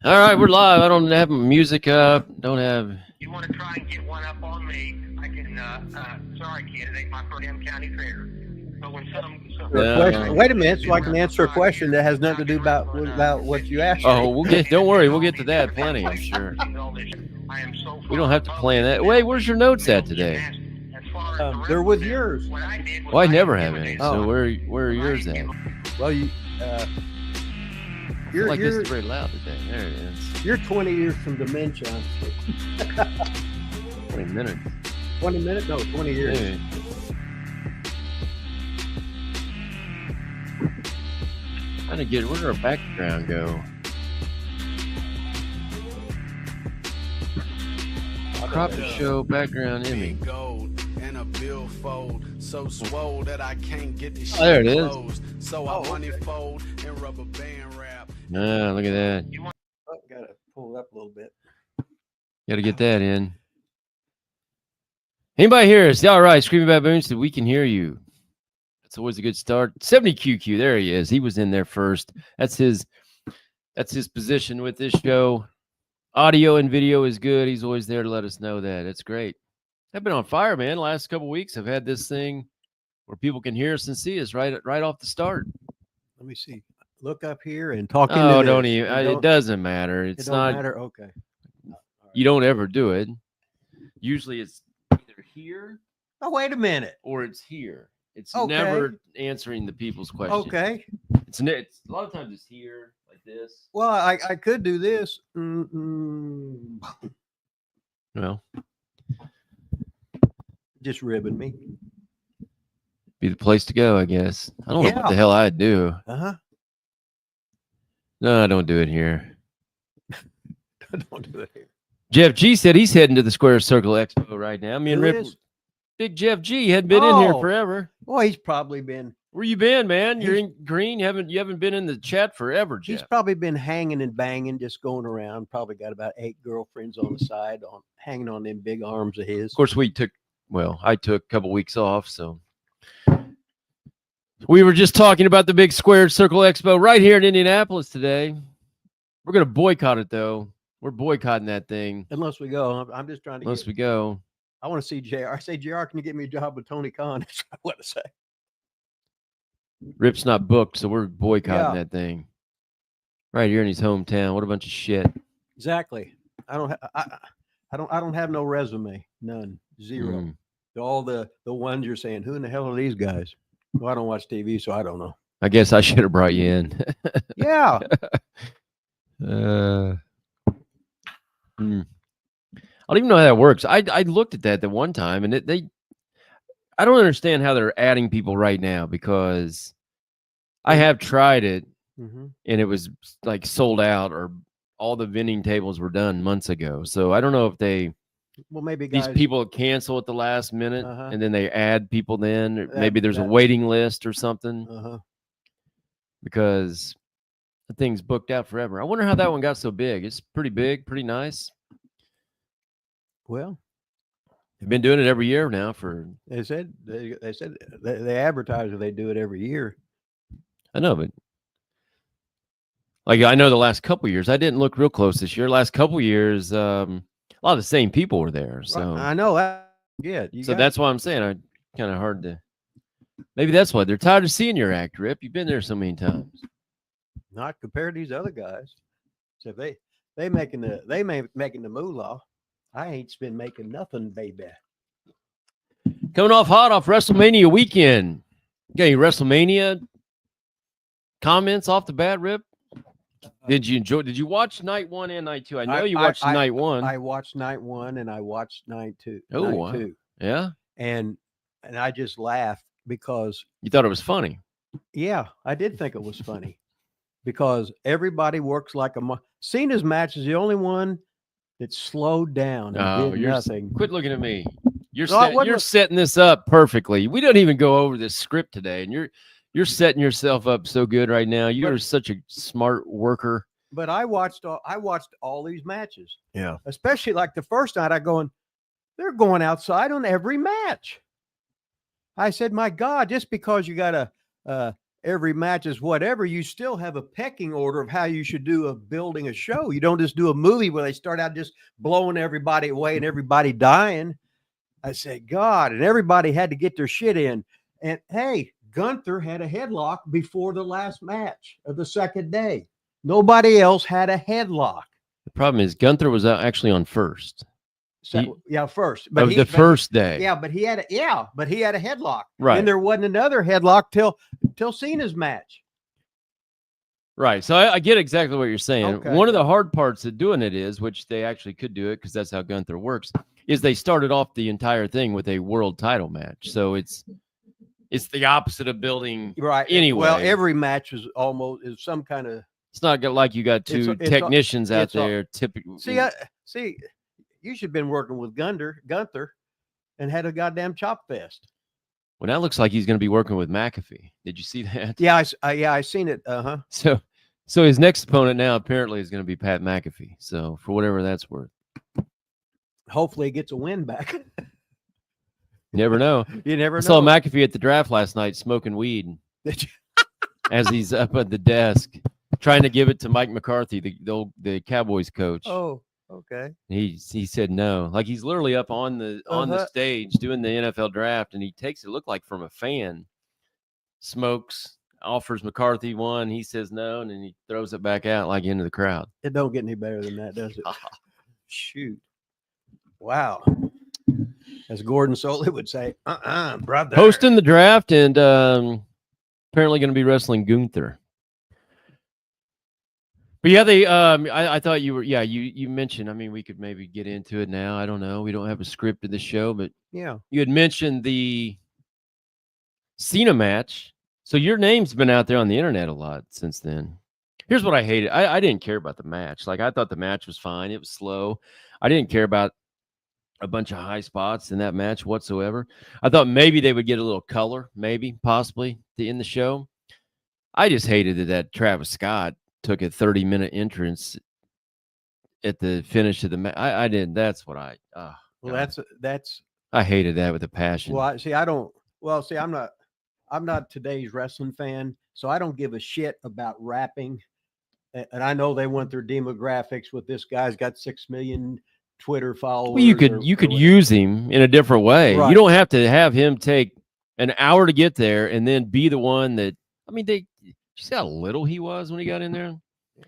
All right, we're live. I don't have music up. Don't have. You want to try and get one up on me? I can. Sorry, kid, it ain't my first damn county fair. But when No. Wait a minute, so I can answer a question that has nothing to do about what you asked. Oh, we'll get. Don't worry, we'll get to that plenty. I'm sure. We don't have to plan that. Wait, where's your notes at today? They're with yours. Well, I never have any. So where are yours at? Well, you. I feel like this is very loud today. There it is. You're 20 years from dementia. 20 minutes. 20 minutes? No, 20 years. Hey. Trying to get, where did our background go? Crop to show background image. And a billfold so swole that I can't get this Oh, there it shit is. closed. So I money fold and rubber band wrap. Ah, look at that. Oh, gotta pull it up a little bit. Got to get that in. Anybody hear us? All right, Screaming Baboons, so we can hear you. That's always a good start. 70QQ, there he is. He was in there first. That's his position with this show. Audio and video is good. He's always there to let us know that. It's great. I've been on fire, man. The last couple of weeks, I've had this thing where people can hear us and see us right off the start. Let me see. Look up here and talk. Oh, don't even. It doesn't matter. It's not. Matter. Okay. You don't ever do it. Usually, it's either here. Oh, wait a minute. Or it's here. It's Okay. never answering the people's questions. Okay. It's a lot of times it's here like this. Well, I could do this. Well, just ribbing me. be the place to go, I guess. I don't know what Yeah. the hell I'd do. Uh-huh. No, I don't do it here. Don't do it here. Jeff G said he's heading to the Square Circle Expo right now. Me and Who Rip, is? Big Jeff G hadn't been in here Oh. forever. Well, he's probably been. Where you been, man? You're in green. You haven't been in the chat forever, Jeff. He's probably been hanging and banging, just going around. Probably got about 8 girlfriends on the side, hanging on them big arms of his. Of course, I took a couple weeks off, so we were just talking about the big Squared Circle Expo right here in Indianapolis today. We're going to boycott it, though. We're boycotting that thing. Unless we go. I'm just trying to. Unless we go. I want to see JR. I say, JR, can you get me a job with Tony Khan? That's what I want to say. Rip's not booked, so we're boycotting that thing. Right here in his hometown. What a bunch of shit. Exactly. I don't have no resume. None. Zero. All the ones you're saying, who in the hell are these guys? Well, I don't watch TV, so I don't know. I guess I should have brought you in. Yeah. I don't even know how that works. I looked at that the one time, and I don't understand how they're adding people right now, because I have tried it, and it was like sold out, or all the vending tables were done months ago. So I don't know if maybe these people cancel at the last minute, and then they add people then. Or maybe there's a waiting list or something, because the thing's booked out forever. I wonder how that one got so big. It's pretty big, pretty nice. Well, they've been doing it every year now they said they advertise that they do it every year. I know, but like I know the last couple of years, I didn't look real close this year. Last couple of years, a lot of the same people were there. So I know that. Yeah. So that's why I'm saying I kind of hard to. Maybe that's why they're tired of seeing your act, Rip. You've been there so many times. Not compared to these other guys. So if they making the moolah. I ain't been making nothing, baby. Coming off hot off WrestleMania weekend. Got any WrestleMania comments off the bat, Rip? Did you watch night 1 and night 2? I know you watched night 1. I watched night 1 and I watched night 2. Oh, night wow. 2. Yeah. And I just laughed because you thought it was funny. Yeah, I did think it was funny because everybody works like Cena's match is the only one that slowed down and did nothing. Quit looking at me. You're setting this up perfectly. We don't even go over this script today, and you're setting yourself up so good right now. You're such a smart worker. But I watched all these matches. Yeah. Especially like the first night, they're going outside on every match. I said, my God, just because you got a every match is whatever, you still have a pecking order of how you should do of building a show. You don't just do a movie where they start out just blowing everybody away and everybody dying. I said, God, and everybody had to get their shit in. And hey, Gunther had a headlock before the last match of the second day. Nobody else had a headlock. The problem is Gunther was actually on first. First. First day. Yeah, but he had a headlock. Right. And there wasn't another headlock till Cena's match. Right. So I get exactly what you're saying. Okay. One of the hard parts of doing it is, which they actually could do it because that's how Gunther works, is they started off the entire thing with a world title match. So it's the opposite of building right anyway. Well, every match is some kind of. It's not like you got two technicians out there. Typically, see, you should have been working with Gunther and had a goddamn chop fest. Well, that looks like he's going to be working with McAfee. Did you see that? Yeah, I seen it. So his next opponent now apparently is going to be Pat McAfee. So for whatever that's worth, hopefully he gets a win back. You never know. You never know. I saw McAfee at the draft last night smoking weed as he's up at the desk trying to give it to Mike McCarthy, the Cowboys coach. Oh, okay. He said no. Like he's literally up on the stage doing the NFL draft, and he takes it, look like from a fan, smokes, offers McCarthy one. He says no, and then he throws it back out like into the crowd. It don't get any better than that, does it? Shoot. Wow. As Gordon Soley would say, brother. Hosting the draft and apparently going to be wrestling Gunther. But yeah, they I thought you were you mentioned, I mean, we could maybe get into it now. I don't know. We don't have a script of the show, but yeah. You had mentioned the Cena match. So your name's been out there on the internet a lot since then. Here's what I hated. I didn't care about the match. Like I thought the match was fine. It was slow. I didn't care about a bunch of high spots in that match whatsoever. I thought maybe they would get a little color, maybe, possibly, in the show. I just hated that Travis Scott took a 30-minute entrance at the finish of the match. I didn't. That's what I. Well, that's. I hated that with a passion. Well, I'm not today's wrestling fan, so I don't give a shit about rapping. And I know they want their demographics with this guy's got 6 million Twitter followers. Well, you could use him in a different way. Right. You don't have to have him take an hour to get there and then be the one that. I mean, you see how little he was when he got in there?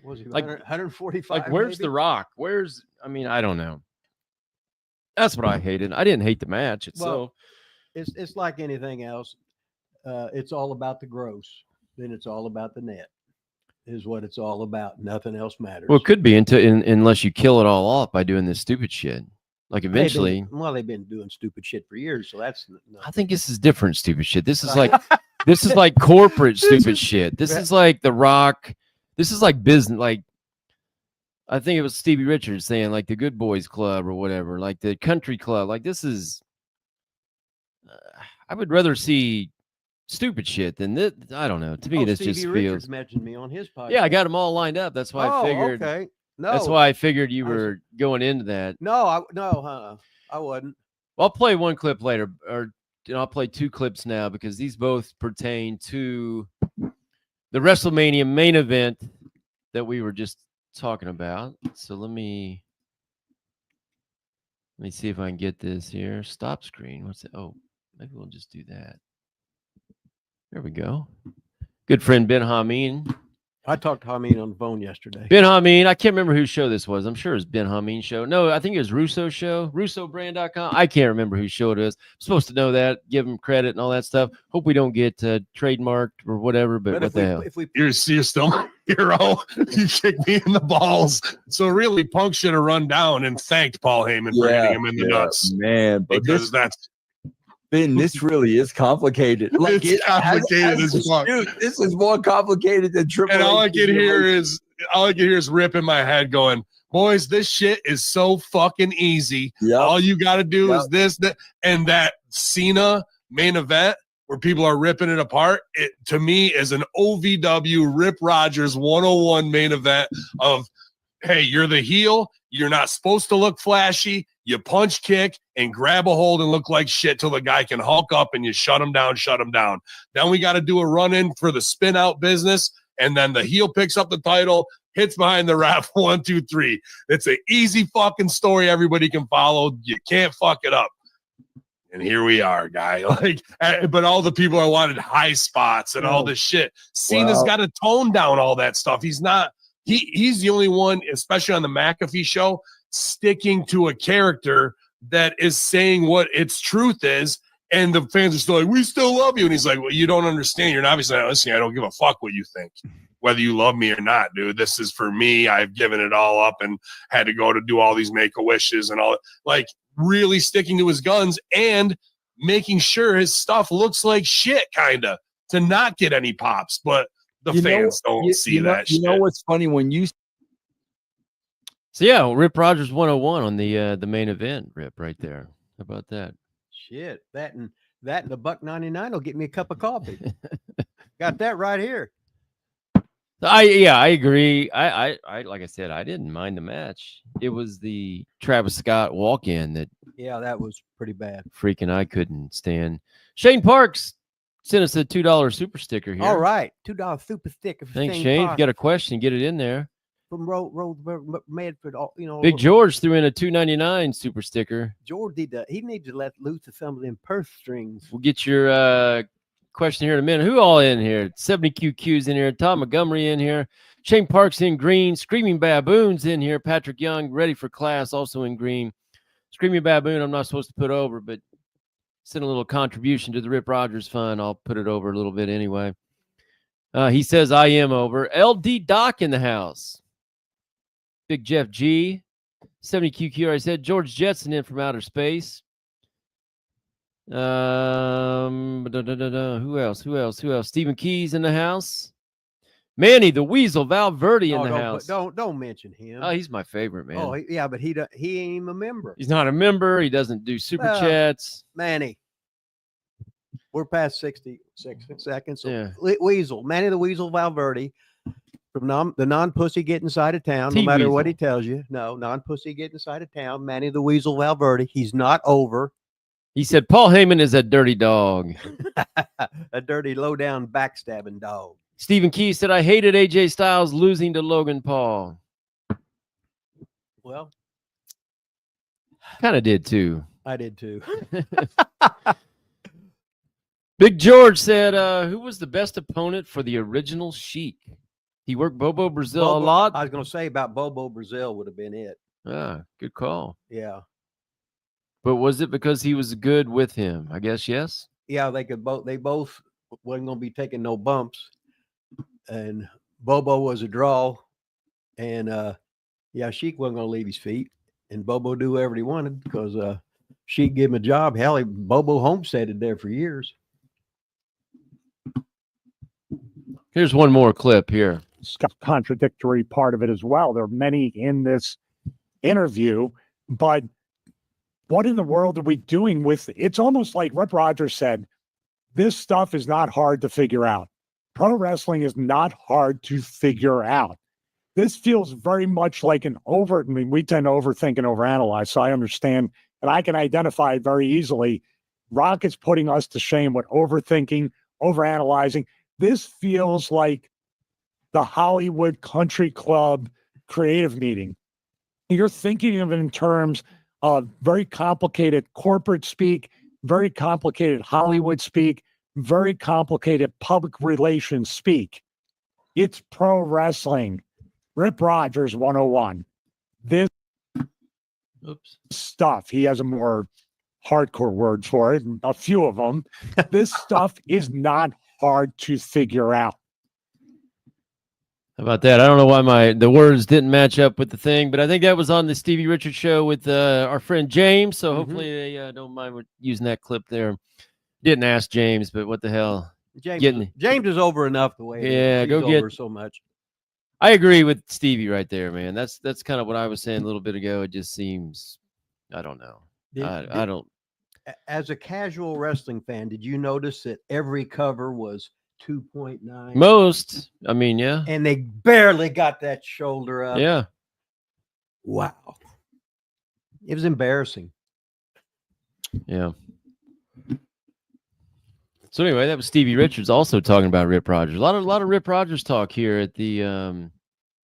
Was he like 145? Like, where's maybe? The Rock? I don't know. That's what I hated. I didn't hate the match itself. Well, it's like anything else. It's all about the gross. Then it's all about the net. Is what it's all about. Nothing else matters. Well, it could be unless you kill it all off by doing this stupid shit. Like eventually. They've been doing stupid shit for years. So that's. I think this is different stupid shit. This is like. This is like corporate stupid shit. This is like The Rock. This is like business. Like, I think it was Stevie Richards saying like the Good Boys Club or whatever, like the Country Club. Like this is. I would rather see stupid shit than this. I don't know. To me, this Stevie just Richards feels. mentioned me on his podcast. Yeah, I got them all lined up. That's why I figured. Okay. No, that's why I figured you were going into that. No, I wasn't. I'll play one clip later, or I'll play two clips now because these both pertain to the WrestleMania main event that we were just talking about. So let me see if I can get this here. Stop screen. What's it? Oh, maybe we'll just do that. There we go. Good friend Ben Hameen. I talked to Hameen on the phone yesterday. Ben Hameen, I can't remember whose show this was. I'm sure it was Ben Hameen's show. No, I think it was Russo's show, RussoBrand.com. I can't remember whose show it is. I'm supposed to know that, give him credit and all that stuff. Hope we don't get trademarked or whatever, but what the hell? You're still my hero. You kicked me in the balls. So really, Punk should have run down and thanked Paul Heyman for hitting him in the nuts. Man, but because that's... Ben, this really is complicated. Like it's complicated as fuck. This is more complicated than Triple H. And all I can hear is Rip in my head going, boys, this shit is so fucking easy. Yep. All you got to do is this, that, and that Cena main event where people are ripping it apart. It to me is an OVW Rip Rogers 101 main event of, hey, you're the heel. You're not supposed to look flashy. You punch, kick, and grab a hold and look like shit till the guy can hulk up and you shut him down, Then we got to do a run-in for the spin-out business, and then the heel picks up the title, hits behind the ref, 1, 2, 3. It's an easy fucking story everybody can follow. You can't fuck it up. And here we are, guy. But all the people that wanted high spots and all this shit. Cena's got to tone down all that stuff. He's not. He's the only one, especially on the McAfee show, sticking to a character that is saying what its truth is. And the fans are still like, we still love you. And he's like, well, you don't understand. You're obviously not listening. I don't give a fuck what you think, whether you love me or not, dude. This is for me. I've given it all up and had to go to do all these Make-A-Wishes and all. Like, really sticking to his guns and making sure his stuff looks like shit, kind of, to not get any pops. But the fans don't see that shit. You know what's funny? When you So yeah, Rip Rogers 101 on the main event, Rip, right there. How about that? Shit, that and the $1.99 will get me a cup of coffee. Got that right here. I agree. I like I said, I didn't mind the match. It was the Travis Scott walk-in that that was pretty bad. Freaking I couldn't stand. Shane Parks sent us a $2 super sticker here. All right, $2 super sticker. Thanks, Shane. If you got a question, get it in there. From Medford, Big George threw in a $2.99 super sticker. George needs to let loose some of them purse strings. We'll get your question here in a minute. Who all in here? 70 QQ's in here. Tom Montgomery in here. Shane Parks in green. Screaming Baboons in here. Patrick Young, ready for class, also in green. Screaming Baboon, I'm not supposed to put over, but send a little contribution to the Rip Rogers Fund. I'll put it over a little bit anyway. He says I am over. LD Doc in the house. Big Jeff G. 70 QQ. I said George Jetson in from outer space. Who else? Stephen Keys in the house. Manny the Weasel Valverde in the house. Don't mention him. Oh, he's my favorite, man. Oh, yeah, but he ain't even a member. He's not a member. He doesn't do super chats. Manny, we're past 66 seconds. So Yeah. Weasel, Manny the Weasel Valverde, from the non-pussy get inside of town, no T-Weasel. matter what he tells you. No, non-pussy get inside of town. Manny the Weasel Valverde. He's not over. He said Paul Heyman is a dirty dog. A dirty, low-down, backstabbing dog. Stephen Key said, I hated AJ Styles losing to Logan Paul. Well, Kind of did too. I did too. Big George said, who was the best opponent for the original Sheik? He worked Bobo Brazil a lot. I was going to say about Bobo Brazil would have been it. Good call. Yeah. But was it because he was good with him? I guess yes. Yeah, they both wasn't going to be taking no bumps. And Bobo was a draw. And Sheik wasn't going to leave his feet. And Bobo do whatever he wanted because Sheik gave him a job. Hell, Bobo homesteaded there for years. Here's one more clip here. Contradictory part of it as well. There are many in this interview, but what in the world are we doing with it? It's almost like Rip Rogers said, this stuff is not hard to figure out. Pro wrestling is not hard to figure out. This feels very much like we tend to overthink and overanalyze, so I understand, and I can identify it very easily. Rock is putting us to shame with overthinking, overanalyzing. This feels like the Hollywood Country Club creative meeting. You're thinking of it in terms of very complicated corporate speak, very complicated Hollywood speak, very complicated public relations speak. It's pro wrestling. Rip Rogers 101. This stuff, he has a more hardcore word for it, a few of them. This stuff is not hard to figure out. How about that? I don't know why the words didn't match up with the thing, but I think that was on the Stevie Richards show with our friend James. So hopefully they don't mind using that clip there. Didn't ask James, but what the hell? James is over enough the way. Yeah, go get over so much. I agree with Stevie right there, man. That's kind of what I was saying a little bit ago. It just seems, I don't know. I don't. As a casual wrestling fan, did you notice that every cover was 2.9? Most, I mean, yeah. And they barely got that shoulder up. Yeah. Wow. It was embarrassing. Yeah. So anyway, that was Stevie Richards also talking about Rip Rogers. A lot of Rip Rogers talk here at the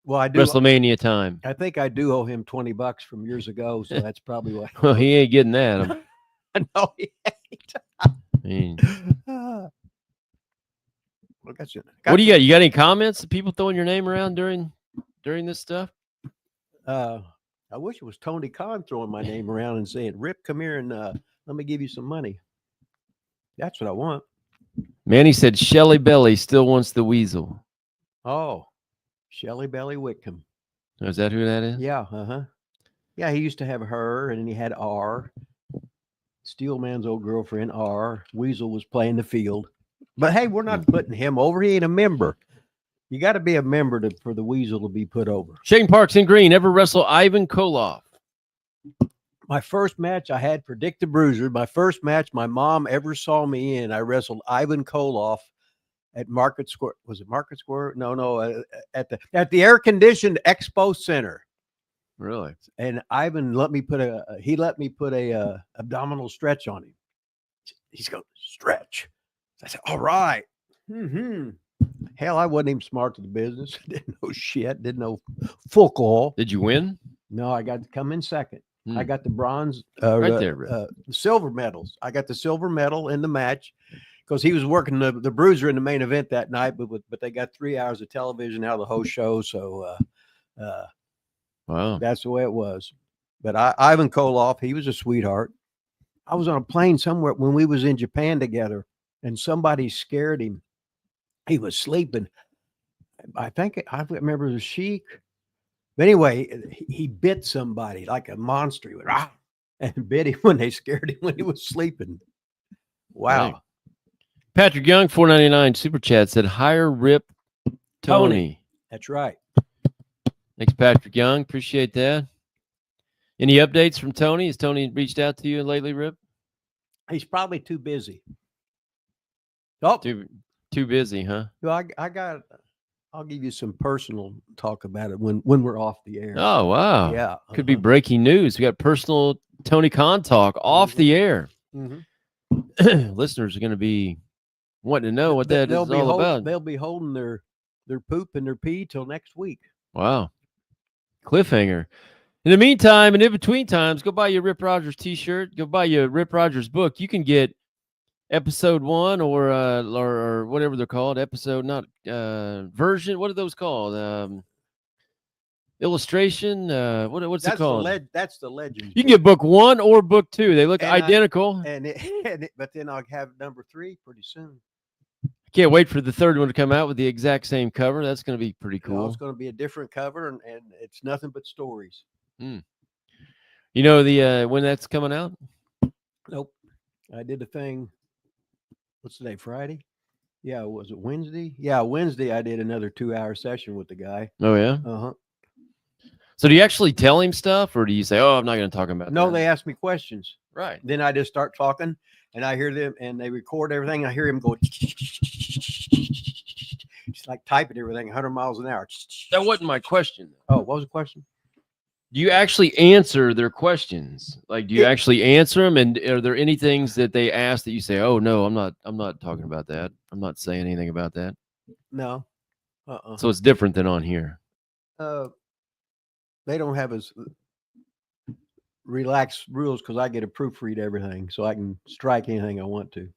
Well, I do. Wrestlemania time. I think I do owe him $20 from years ago, so that's probably why. Well, he ain't getting that. No, he ain't. I mean, Look, that's it. what do you got? You got any comments? People throwing your name around during this stuff? I wish it was Tony Khan throwing my name around and saying, "Rip, come here and let me give you some money." That's what I want. Manny said Shelly Belly still wants the weasel. Oh, Shelly Belly Whitcomb. Is that who that is? Yeah, yeah. He used to have her, and then he had R. Steelman's old girlfriend, R. Weasel was playing the field. But hey, we're not putting him over. He ain't a member. You got to be a member for the Weasel to be put over. Shane Parks in green. Ever wrestle Ivan Koloff? My first match I had for Dick the Bruiser. My first match my mom ever saw me in. I wrestled Ivan Koloff at Market Square. Was it Market Square? No. At the air conditioned Expo Center. Really? And Ivan let me put a abdominal stretch on him. He's going stretch. I said, all right. Hell, I wasn't even smart to the business. Didn't know shit. Didn't know fuck all. Did you win? No, I got to come in second. I got the bronze, right there, silver medals. I got the silver medal in the match because he was working the Bruiser in the main event that night. But they got 3 hours of television out of the whole show. So wow, that's the way it was. But Ivan Koloff, he was a sweetheart. I was on a plane somewhere when we was in Japan together, and somebody scared him. He was sleeping. I remember it was Sheik. But anyway, he bit somebody like a monster. He went, ah, and bit him when they scared him when he was sleeping. Wow. Right. Patrick Young, $4.99 super chat said, hire Rip Tony. That's right. Thanks, Patrick Young. Appreciate that. Any updates from Tony? Has Tony reached out to you lately, Rip? He's probably too busy. Oh, too busy, huh? Well, I'll give you some personal talk about it when we're off the air. Oh, wow. Yeah. Could be breaking news. We got personal Tony Khan talk off the air. Listeners are going to be wanting to know what that is all about. They'll be holding their poop and their pee till next week. Wow. Cliffhanger. In the meantime, and in between times, go buy your Rip Rogers t-shirt. Go buy your Rip Rogers book. You can get episode 1 or whatever they're called. Episode, not version. What are those called? Illustration. What's it called? That's the legend. You can get book 1 or book 2. They look identical. But then I'll have number 3 pretty soon. Can't wait for the third one to come out with the exact same cover. That's going to be pretty cool. It's going to be a different cover, and it's nothing but stories. You know the when that's coming out? Nope. I did the thing. What's today? Friday? Yeah. Was it Wednesday? Yeah, Wednesday. I did another 2-hour session with the guy. Oh yeah. So do you actually tell him stuff, or do you say, "Oh, I'm not going to talk about"? No, that? they ask me questions. Right. Then I just start talking, and I hear them, and they record everything. I hear him go. It's like typing everything 100 miles an hour. That wasn't my question. Oh, what was the question? Do you actually answer their questions? Like, do you actually answer them? And are there any things that they ask that you say, "Oh no, I'm not talking about that. I'm not saying anything about that"? No. So it's different than on here. They don't have as relaxed rules because I get to proofread everything, so I can strike anything I want to.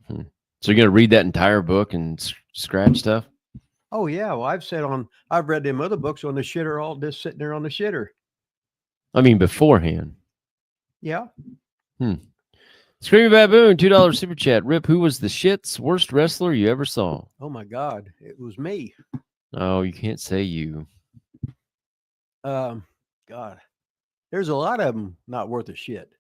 So you're going to read that entire book and scratch stuff? Oh yeah, well I've read them other books on the shitter, all just sitting there on the shitter. I mean beforehand. Yeah. Screaming Baboon, $2 super chat. Rip, who was the shit's worst wrestler you ever saw? Oh my God, it was me. Oh, you can't say you. God, there's a lot of them not worth a shit.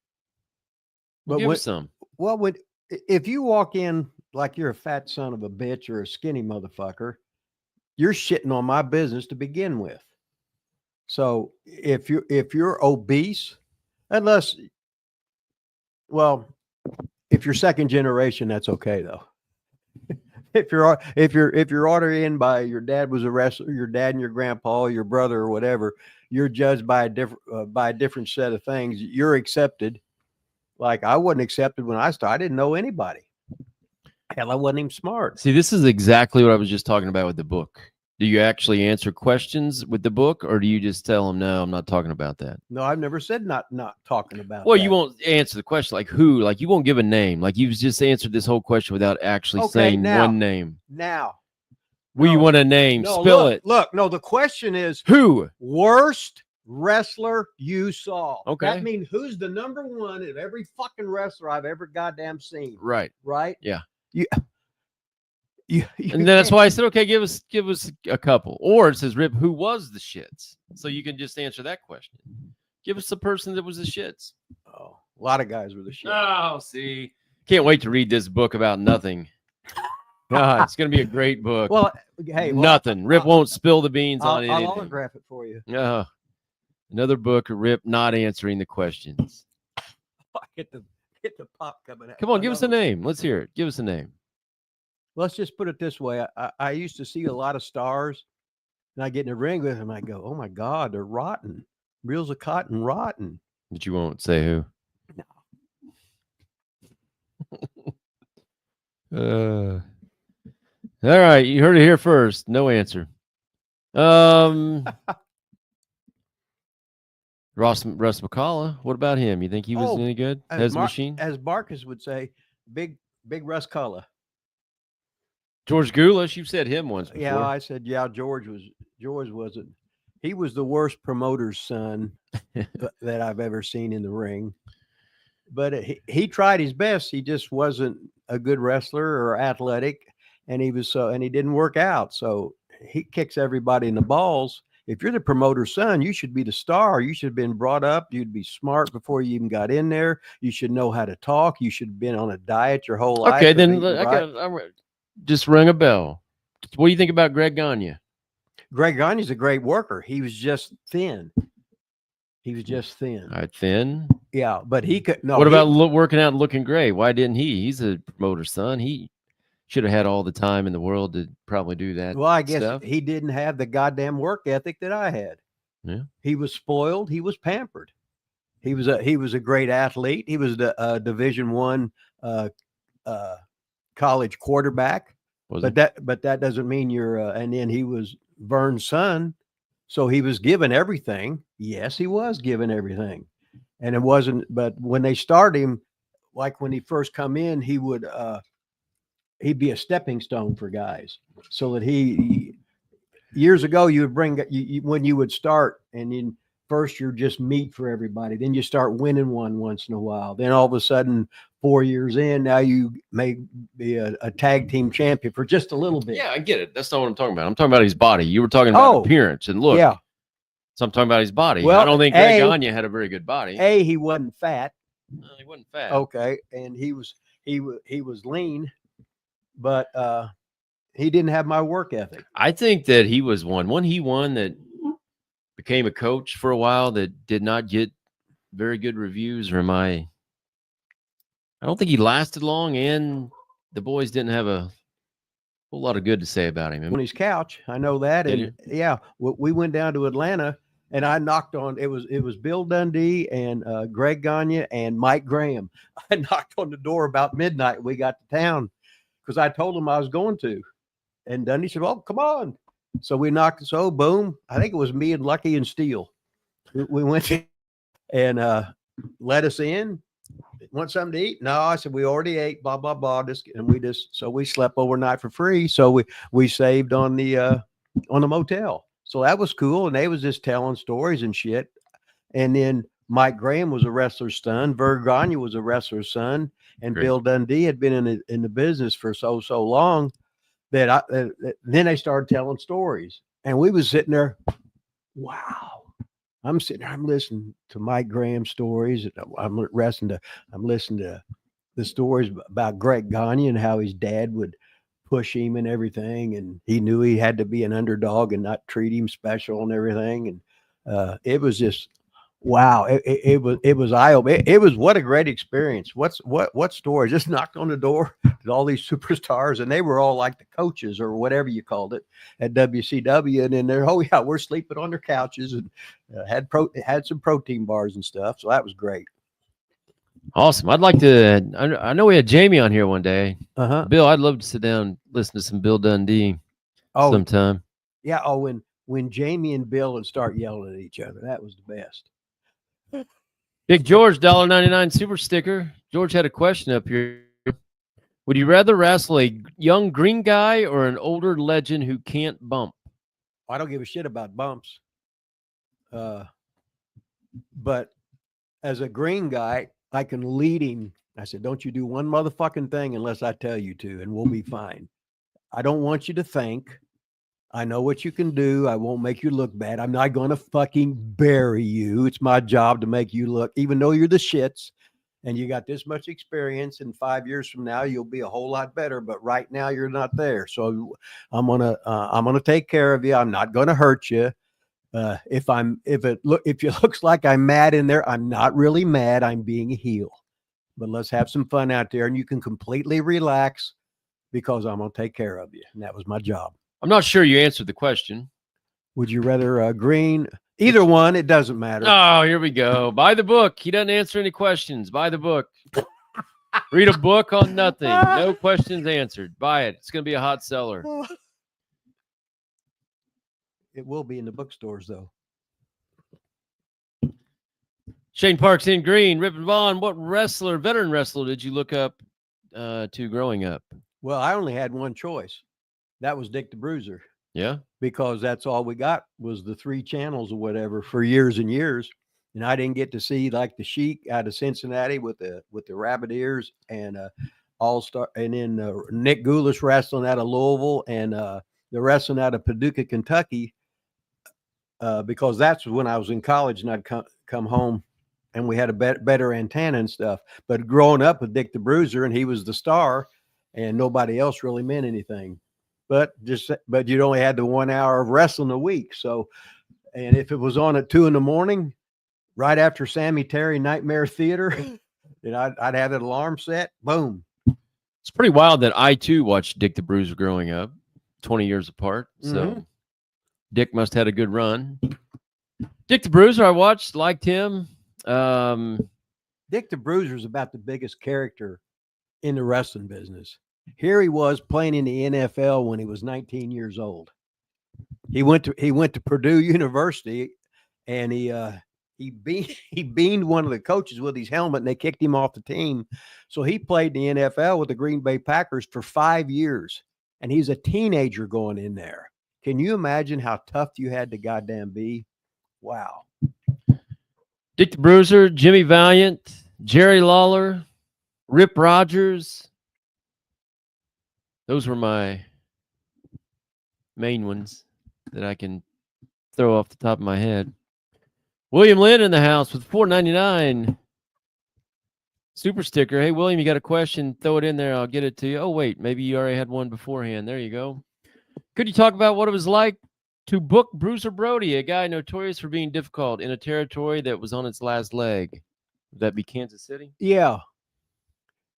But give us some. Well, if you walk in like you're a fat son of a bitch or a skinny motherfucker, you're shitting on my business to begin with. So if you're obese, if you're second generation, that's okay though. if you're ordered in by your dad was a wrestler, your dad and your grandpa, your brother or whatever, you're judged by a different set of things. You're accepted. Like I wasn't accepted when I started. I didn't know anybody. Hell, I wasn't even smart. See, this is exactly what I was just talking about with the book. Do you actually answer questions with the book, or do you just tell them, no, I'm not talking about that? No, I've never said not talking about Well, that. you won't answer the question like who, like you won't give a name. Like you've just answered this whole question without actually saying one name. Now. We want a name. No, Spill look, it. Look, no, the question is Who? worst wrestler you saw. Okay. That means who's the number one of every fucking wrestler I've ever goddamn seen. Right. Right? Yeah. You And then that's why I said, okay, give us a couple. Or it says, Rip, who was the shits? So you can just answer that question. Give us the person that was the shits. Oh, a lot of guys were the shit. Oh, see. Can't wait to read this book about nothing. God, it's going to be a great book. Well, hey, nothing. Rip won't spill the beans on I'll anything. autograph it for you. Another book of Rip not answering the questions. Get the pop coming out. Come on, give us a name. Let's hear it. Give us a name. Let's just put it this way. I used to see a lot of stars, and I get in the ring with them. I go, oh my God, they're rotten. Reels of cotton rotten. But you won't say who. No. All right, you heard it here first. No answer. Russ McCullough. What about him? You think he was any good? As machine? As Marcus would say, big Russ Cullough. George Goulish, you've said him once before. Yeah, I said, yeah, George wasn't. He was the worst promoter's son that I've ever seen in the ring. But he tried his best. He just wasn't a good wrestler or athletic, and he didn't work out. So he kicks everybody in the balls. If you're the promoter's son, you should be the star. You should have been brought up. You'd be smart before you even got in there. You should know how to talk. You should have been on a diet your whole life. Okay, then just ring a bell. What do you think about Greg Gagne? Greg Gagne's a great worker. He was just thin. All right, thin. Yeah, but he could. No. What about working out and looking great? Why didn't he? He's a promoter's son. He should have had all the time in the world to probably do that. Well, I guess stuff. he didn't have the goddamn work ethic that I had. Yeah. He was spoiled. He was pampered. He was a great athlete. He was the Division I college quarterback. But that doesn't mean you're. And then he was Vern's son, so he was given everything. Yes, he was given everything, and it wasn't. But when they start him, like when he first come in, he would he'd be a stepping stone for guys, so that years ago you would bring when you would start, and then first you're just meat for everybody. Then you start winning one once in a while. Then all of a sudden, 4 years in, now you may be a tag team champion for just a little bit. Yeah, I get it. That's not what I'm talking about. I'm talking about his body. You were talking about appearance and look. Yeah. So I'm talking about his body. Well, I don't think Greg Gagne had a very good body. He wasn't fat. No, he wasn't fat. Okay, and he was lean, but he didn't have my work ethic. I think that he was one he won that became a coach for a while that did not get very good reviews, or I don't think he lasted long, and the boys didn't have a whole lot of good to say about him. On his couch, I know that. And yeah, we went down to Atlanta, and I knocked on. It was Bill Dundee and Greg Gagne and Mike Graham. I knocked on the door about midnight. We got to town because I told him I was going to, and Dundee said, "Well, come on." So we knocked. So boom, I think it was me and Lucky and Steele. We went in and let us in. Want something to eat? No, I said we already ate. Blah blah blah. So we slept overnight for free. So we saved on the motel. So that was cool. And they was just telling stories and shit. And then Mike Graham was a wrestler's son. Vern Gagne was a wrestler's son, and Great. Bill Dundee had been in the business for so long that then they started telling stories, and we was sitting there. Wow. I'm sitting there, I'm listening to Mike Graham stories. I'm listening to the stories about Greg Gagne and how his dad would push him and everything. And he knew he had to be an underdog and not treat him special and everything. And it was just, wow, it was eye opening. It was what a great experience. What story? Just knocked on the door to all these superstars, and they were all like the coaches or whatever you called it at WCW, and then they're we're sleeping on their couches and had some protein bars and stuff. So that was great. Awesome. I'd like to. I know we had Jamie on here one day. Uh-huh. Bill, I'd love to sit down and listen to some Bill Dundee sometime. Yeah. Oh, when Jamie and Bill would start yelling at each other, that was the best. Big George, $1.99 super sticker. George had a question up here. Would you rather wrestle a young green guy or an older legend who can't bump? I don't give a shit about bumps. But as a green guy, I can lead him. I said, don't you do one motherfucking thing unless I tell you to, and we'll be fine. I don't want you to think. I know what you can do. I won't make you look bad. I'm not going to fucking bury you. It's my job to make you look, even though you're the shits and you got this much experience. In 5 years from now, you'll be a whole lot better. But right now, you're not there. So I'm gonna take care of you. I'm not going to hurt you. If it looks like I'm mad in there, I'm not really mad. I'm being a heel. But let's have some fun out there, and you can completely relax because I'm gonna take care of you. And that was my job. I'm not sure you answered the question. Would you rather green? Either one, it doesn't matter. Oh, here we go. Buy the book. He doesn't answer any questions. Buy the book. Read a book on nothing. No questions answered. Buy it. It's going to be a hot seller. It will be in the bookstores, though. Shane Parks in green. Rip and Vaughn, what veteran wrestler did you look up to growing up? Well, I only had one choice. That was Dick the Bruiser. Yeah. Because that's all we got was the 3 channels or whatever for years and years. And I didn't get to see like the Sheik out of Cincinnati with the rabbit ears and All-Star, and then Nick Gulas wrestling out of Louisville and the wrestling out of Paducah, Kentucky, because that's when I was in college and I'd come home and we had a better antenna and stuff. But growing up with Dick the Bruiser, and he was the star and nobody else really meant anything. But you'd only had the 1 hour of wrestling a week. So, and if it was on at 2 a.m, right after Sammy Terry Nightmare Theater, then I'd have that alarm set. Boom. It's pretty wild that I too watched Dick the Bruiser growing up, 20 years apart. So Dick must have had a good run. Dick the Bruiser, I watched, liked him. Dick the Bruiser is about the biggest character in the wrestling business. Here he was playing in the NFL when he was 19 years old. He went to Purdue University, and he beamed one of the coaches with his helmet, and they kicked him off the team. So he played in the NFL with the Green Bay Packers for 5 years, and he's a teenager going in there. Can you imagine how tough you had to goddamn be? Wow. Dick the Bruiser, Jimmy Valiant, Jerry Lawler, Rip Rogers. Those were my main ones that I can throw off the top of my head. William Lynn in the house with $4.99 super sticker. Hey, William, you got a question? Throw it in there. I'll get it to you. Oh, wait, maybe you already had one beforehand. There you go. Could you talk about what it was like to book Bruiser Brody, a guy notorious for being difficult in a territory that was on its last leg? Would that be Kansas City? Yeah.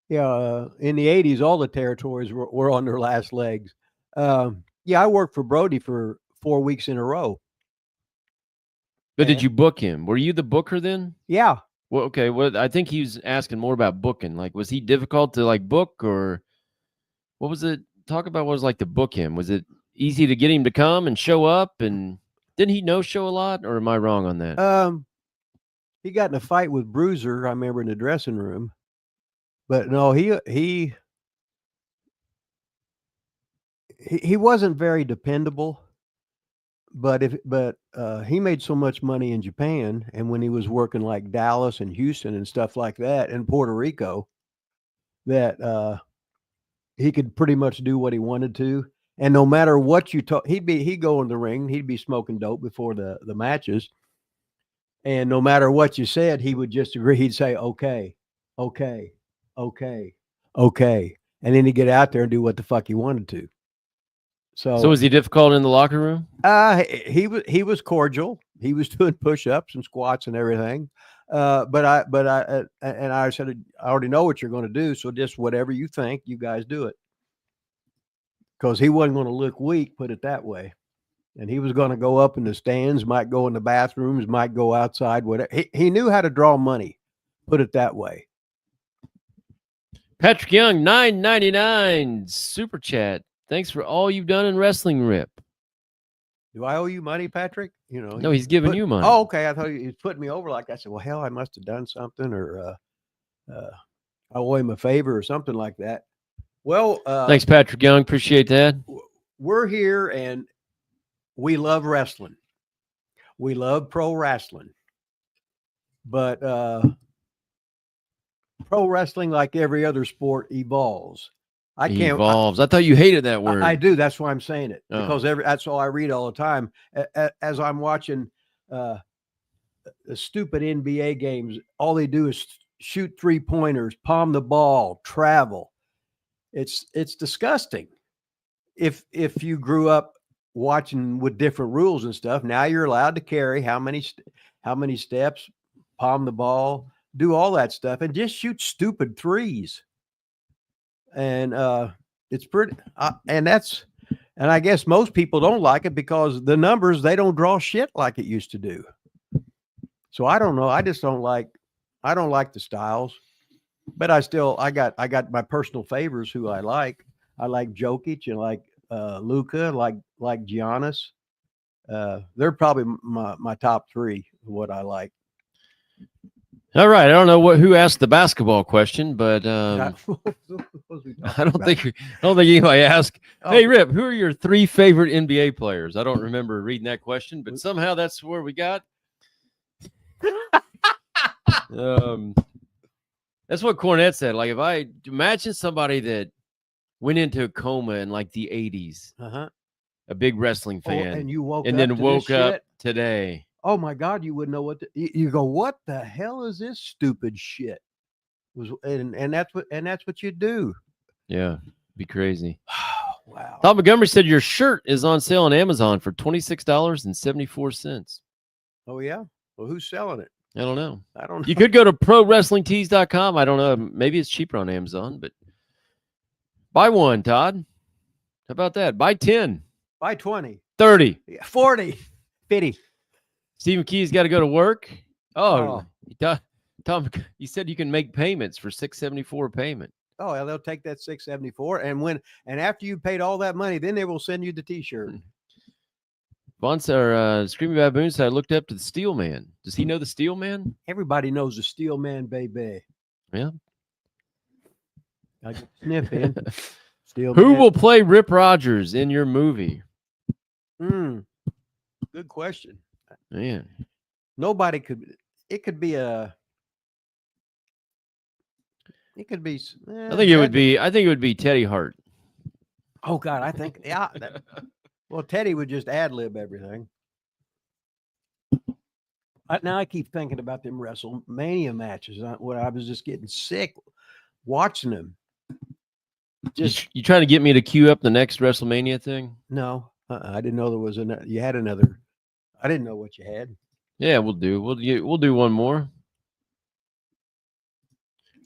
Yeah, in the 80s, all the territories were on their last legs. Yeah, I worked for Brody for 4 weeks in a row. But did you book him? Were you the booker then? Yeah. Well, okay. Well, I think he was asking more about booking. Like, was he difficult to like book, or what was it? Talk about what it was like to book him. Was it easy to get him to come and show up? And didn't he no-show a lot, or am I wrong on that? He got in a fight with Bruiser, I remember, in the dressing room. But no, he wasn't very dependable. But he made so much money in Japan, and when he was working like Dallas and Houston and stuff like that, and Puerto Rico, that he could pretty much do what he wanted to. And no matter what you talk, he'd go in the ring, he'd be smoking dope before the matches, and no matter what you said, he would just agree. He'd say, "Okay, okay, okay, okay," and then he'd get out there and do what the fuck he wanted to. So was he difficult in the locker room? He was cordial. he was doing push-ups and squats and everything. But I said, I already know what you're going to do. So just whatever you think, you guys do it. Because he wasn't going to look weak, put it that way. And he was going to go up in the stands, might go in the bathrooms, might go outside, whatever. He knew how to draw money, put it that way. Patrick Young, $9.99 super chat. Thanks for all you've done in wrestling, Rip. Do I owe you money, Patrick? You know, No, he's giving you money. Oh, okay. I thought he was putting me over like that. I said, well, hell, I must have done something, or I owe him a favor or something like that. Well, thanks, Patrick Young. Appreciate that. We're here and we love wrestling. We love pro wrestling. But pro wrestling, like every other sport, evolves. Evolves. I thought you hated that word. I do. That's why I'm saying it. Oh. Because that's all I read all the time. As I'm watching the stupid NBA games, all they do is shoot 3-pointers, palm the ball, travel. It's disgusting. If you grew up watching with different rules and stuff, now you're allowed to carry how many steps, palm the ball, do all that stuff, and just shoot stupid threes. And it's pretty, and I guess most people don't like it because the numbers, they don't draw shit like it used to do. So I don't know. I don't like the styles, but I got my personal favors who I like. I like Jokic and like Luka, like Giannis. They're probably my top three of what I like. All right. I don't know who asked the basketball question, but I don't think anybody asked. Hey, Rip, who are your 3 favorite NBA players? I don't remember reading that question, but somehow that's where we got. That's what Cornette said. Like, if I imagine somebody that went into a coma in like the 80s, a big wrestling fan, and you woke and up then to woke this up shit? today. Oh my God, you wouldn't know what you go. What the hell is this stupid shit? And that's what you do. Yeah, be crazy. Wow. Tom Montgomery said your shirt is on sale on Amazon for $26.74. Oh yeah. Well, who's selling it? I don't know. I don't know. You could go to prowrestlingtees.com. I don't know. Maybe it's cheaper on Amazon, but buy one, Todd. How about that? Buy 10. Buy 20. 30. 40. 50. Stephen Key's got to go to work. Oh. Tom, you said you can make payments for $674 payment. Oh, yeah, they'll take that $674, and after you paid all that money, then they will send you the T-shirt. Screaming Baboon said I looked up to the Steel Man. Does he know the Steel Man? Everybody knows the Steel Man, baby. Yeah. I get sniff in. Steel Who Man. will play Rip Rogers in your movie? Good question. Man, Nobody could. It could be. I think it would be Teddy Hart. Oh God, I think well, Teddy would just ad lib everything. Now I keep thinking about them WrestleMania matches. I was just getting sick watching them. You trying to get me to queue up the next WrestleMania thing? No, I didn't know there was you had another. I didn't know what you had. Yeah, we'll do one more.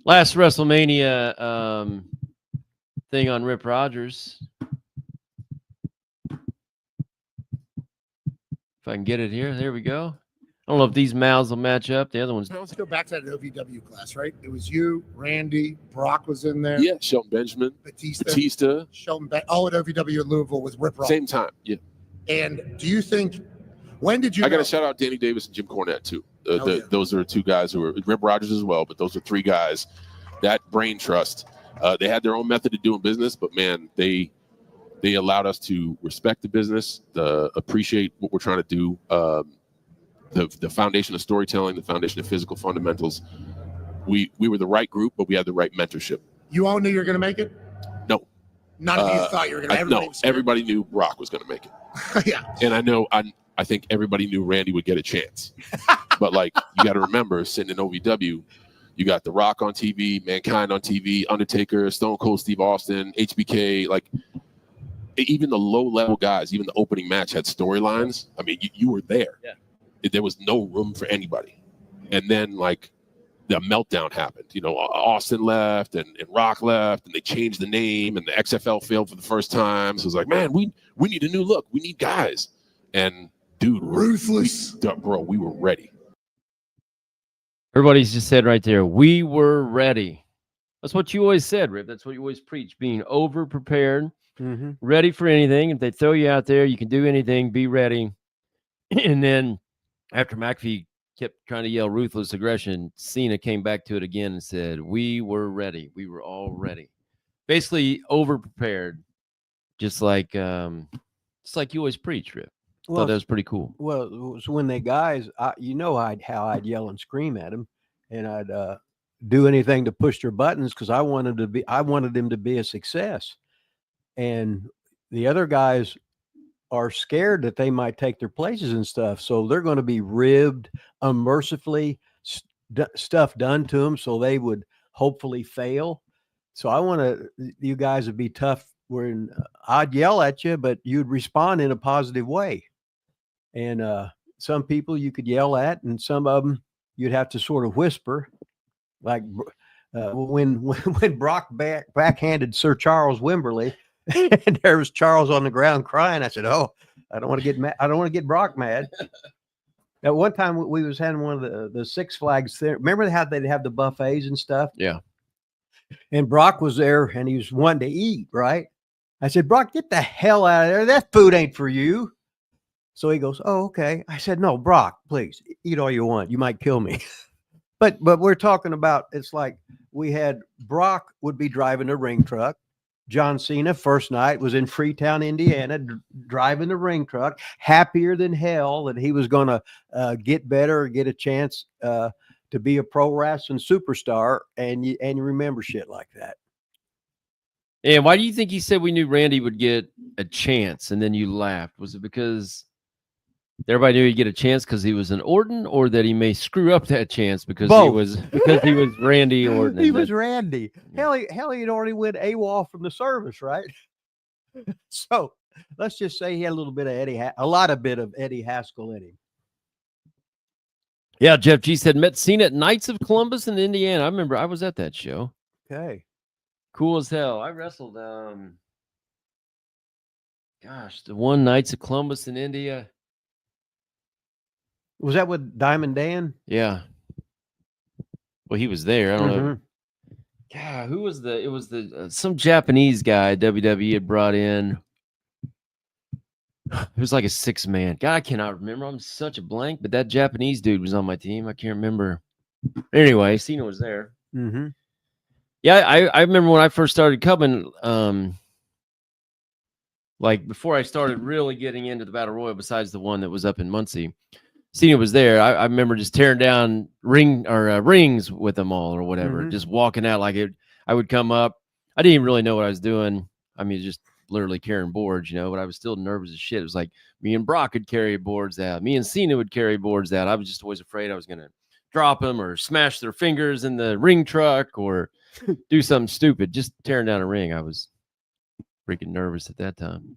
Last WrestleMania thing on Rip Rogers. If I can get it here, there we go. I don't know if these mouths will match up. The other ones. Let's go back to that OVW class, right? It was you, Randy, Brock was in there. Yeah, Shelton Benjamin, Batista. Shelton, all at OVW in Louisville with Rip Rogers. Same time, yeah. And do you think, when did you I got to shout out Danny Davis and Jim Cornette, too. Those are 2 guys who were, Rip Rogers as well, but those are 3 guys. That brain trust. They had their own method of doing business, but man, they allowed us to respect the business, appreciate what we're trying to do. The foundation of storytelling, the foundation of physical fundamentals. We were the right group, but we had the right mentorship. You all knew you were going to make it? No. None of you thought you were going to. No, everybody knew Brock was going to make it. Yeah. And I think everybody knew Randy would get a chance. But like, you got to remember, sitting in OVW, you got The Rock on TV, Mankind on TV, Undertaker, Stone Cold Steve Austin, HBK, like even the low-level guys, even the opening match had storylines. I mean, you were there. Yeah. There was no room for anybody. And then like the meltdown happened. You know, Austin left and Rock left, and they changed the name, and the XFL failed for the first time. So it was like, man, we need a new look. We need guys. And dude, Ruthless. bro, we were ready. Everybody's just said right there, we were ready. That's what you always said, Rip. That's what you always preach, being over prepared, ready for anything. If they throw you out there, you can do anything, be ready. And then after McAfee kept trying to yell ruthless aggression, Cena came back to it again and said, we were ready. We were all ready. Basically over prepared, just like you always preach, Rip. Well, Thought that was pretty cool. Well, so when they guys, how I'd yell and scream at them, and I'd do anything to push their buttons because I wanted them to be a success, and the other guys are scared that they might take their places and stuff, so they're going to be ribbed unmercifully, stuff done to them, so they would hopefully fail. So I want you guys to be tough. When I'd yell at you, but you'd respond in a positive way. And some people you could yell at, and some of them you'd have to sort of whisper, like when Brock backhanded Sir Charles Wimberley, and there was Charles on the ground crying. I said, "Oh, I don't want to get mad. I don't want to get Brock mad." At one time, we was having one of the Six Flags there. Remember how they'd have the buffets and stuff? Yeah. And Brock was there, and he was wanting to eat. Right? I said, "Brock, get the hell out of there. That food ain't for you." So he goes, "Oh, okay." I said, "No, Brock, please eat all you want. You might kill me." but we're talking about, it's like we had Brock would be driving a ring truck. John Cena first night was in Freetown, Indiana, driving the ring truck, happier than hell that he was going to get better, get a chance to be a pro wrestling superstar, and you remember shit like that. And why do you think he said we knew Randy would get a chance, and then you laughed? Was it because everybody knew he'd get a chance because he was an Orton, or that he may screw up that chance because he was Randy Orton? He was Randy. Hell, he'd already went AWOL from the service, right? So let's just say he had a little bit of Eddie Haskell in him. Yeah, Jeff G said met Cena at Knights of Columbus in Indiana. I remember I was at that show. Okay. Cool as hell. I wrestled the one Knights of Columbus in India. Was that with Diamond Dan? Yeah. Well, he was there. I don't know. God, who was it was some Japanese guy WWE had brought in. It was like a 6-man. God, I cannot remember. I'm such a blank, but that Japanese dude was on my team. I can't remember. Anyway, Cena was there. Mm-hmm. Yeah, I remember when I first started coming, like before I started really getting into the Battle Royal, besides the one that was up in Muncie, Cena was there. I remember just tearing down rings with them all or whatever, just walking out like it. I would come up. I didn't even really know what I was doing. I mean, just literally carrying boards, but I was still nervous as shit. It was like me and Brock would carry boards out. Me and Cena would carry boards out. I was just always afraid I was going to drop them or smash their fingers in the ring truck or do something stupid. Just tearing down a ring. I was freaking nervous at that time.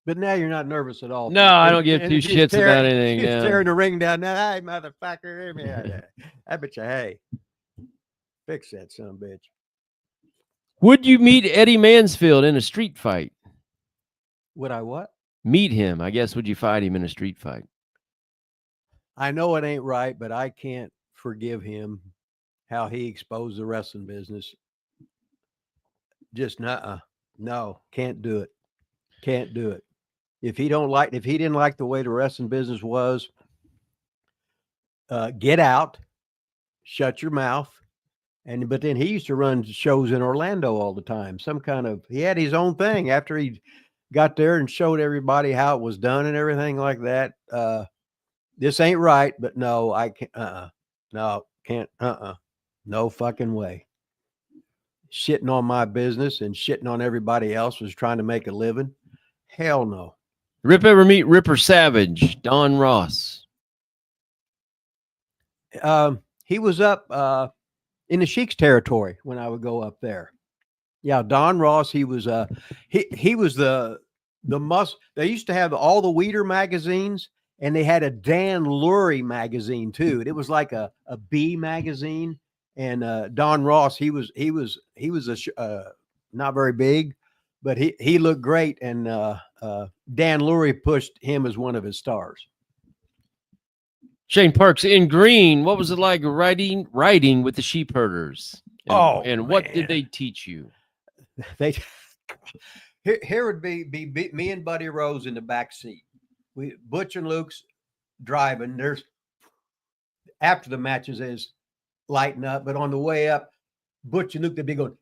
But now you're not nervous at all. No, I don't give two shits about anything. Just tearing the ring down. Now, hey, motherfucker. I bet you, hey, fix that son of a bitch. Would you meet Eddie Mansfield in a street fight? Would I what? Meet him. I guess, would you fight him in a street fight? I know it ain't right, but I can't forgive him how he exposed the wrestling business. Just no, can't do it. Can't do it. If he didn't like the way the wrestling business was, get out, shut your mouth. But then he used to run shows in Orlando all the time. He had his own thing after he got there and showed everybody how it was done and everything like that. This ain't right, but no, I can't. No, can't. No fucking way. Shitting on my business and shitting on everybody else was trying to make a living. Hell no. Rip ever meet Ripper Savage, Don Ross? He was up in the Sheik's territory when I would go up there. Yeah, Don Ross. He was he was the muscle. They used to have all the Weeder magazines. and they had a Dan Lurie magazine too. It was like a B magazine, and Don Ross, he was not very big, but he looked great, and Dan Lurie pushed him as one of his stars. Shane Parks in green. What was it like riding with the sheep herders? And what did they teach you? They here would be me and Buddy Rose in the back seat. Butch and Luke's driving. There's after the matches is lighting up, but on the way up, Butch and Luke they'd be going.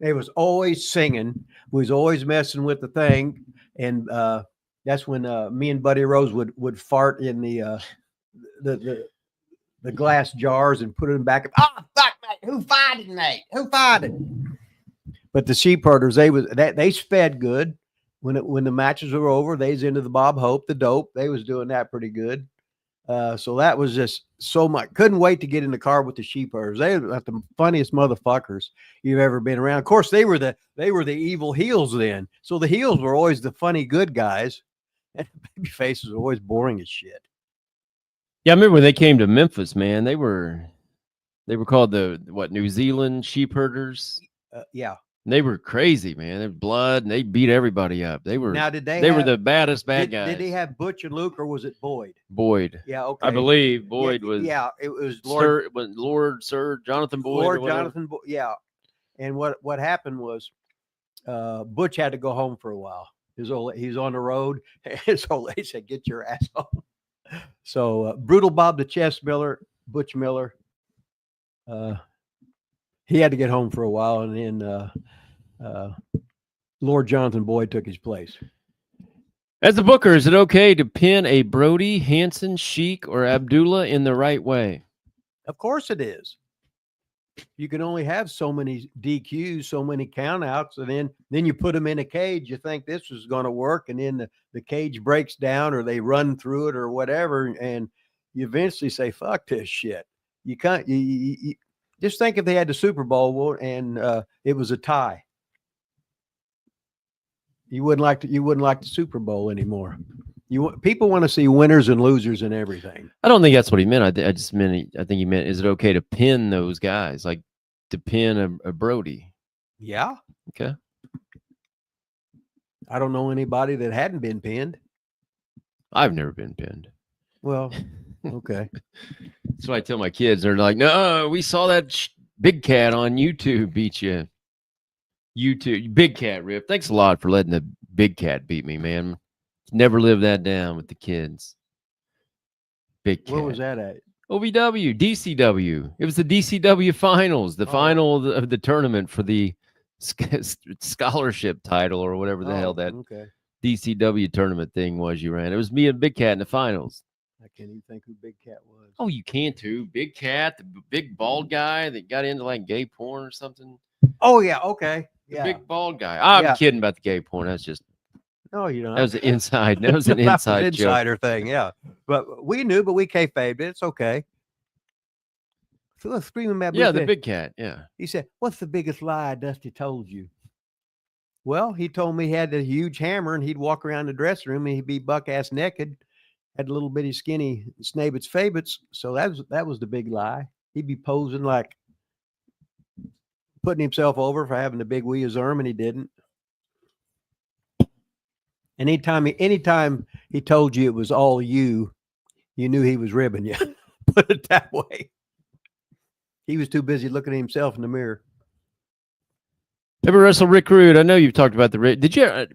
They was always singing. We was always messing with the thing, and that's when me and Buddy Rose would fart in the glass jars and put them back. Oh fuck, mate! Who farted, mate? Who farted? But the sheep herders, they sped good. When the matches were over, they was into the Bob Hope, the dope. They was doing that pretty good. So that was just so much. Couldn't wait to get in the car with the sheep herders. They were the funniest motherfuckers you've ever been around. Of course, they were the evil heels then. So the heels were always the funny good guys, and the baby faces were always boring as shit. Yeah, I remember when they came to Memphis, man. They were called the New Zealand sheep herders. Yeah. They were crazy, man. They were blood, and they beat everybody up. They were now. They were the baddest bad guys. Did they have Butch and Luke, or was it Boyd? Boyd. Yeah, okay. I believe Boyd was. Yeah, it was Sir Jonathan Boyd. Lord Jonathan Boyd. Yeah, and what happened was, Butch had to go home for a while. He's on the road. His old lady said, "Get your ass home." So Brutal Bob the Chest Miller, Butch Miller. He had to get home for a while, and then Lord Jonathan Boyd took his place. As the booker, is it okay to pin a Brody, Hanson, Sheik, or Abdullah in the right way? Of course it is. You can only have so many DQs, so many countouts, and then you put them in a cage. You think this is going to work, and then the cage breaks down, or they run through it, or whatever, and you eventually say, "Fuck this shit." You can't. You just think if they had the Super Bowl and it was a tie. You wouldn't like the Super Bowl anymore. People want to see winners and losers and everything. I don't think that's what he meant. I think he meant, is it okay to pin those guys, like to pin a Brody? Yeah. Okay. I don't know anybody that hadn't been pinned. I've never been pinned. Well, okay. That's why I tell my kids. They're like, "No, we saw that Big Cat on YouTube beat you." YouTube, Big Cat Rip. Thanks a lot for letting the Big Cat beat me, man. Never live that down with the kids. Big Cat. Where was that at? OVW, DCW. It was the DCW finals, the final of the tournament for the scholarship title or whatever the hell that DCW tournament thing was you ran. It was me and Big Cat in the finals. I can't even think who Big Cat was. Oh, you can too. Big Cat, the big bald guy that got into like gay porn or something. Oh yeah, okay. The big bald guy. I'm kidding about the gay porn. That's just no, you know. That was an inside. That was an inside joke. Insider thing, yeah. But we knew, but we kayfabed it. It's okay. So screaming about the Big Cat. Yeah. He said, "What's the biggest lie Dusty told you?" Well, he told me he had a huge hammer and he'd walk around the dressing room and he'd be buck ass naked, had a little bitty skinny snabits fabits. So that was the big lie. He'd be posing like putting himself over for having the big wee arm, and he didn't. Anytime he told you it was all you knew he was ribbing you. Put it that way. He was too busy looking at himself in the mirror. Ever wrestle Rick Rude? I know you've talked about the Rick. Did you?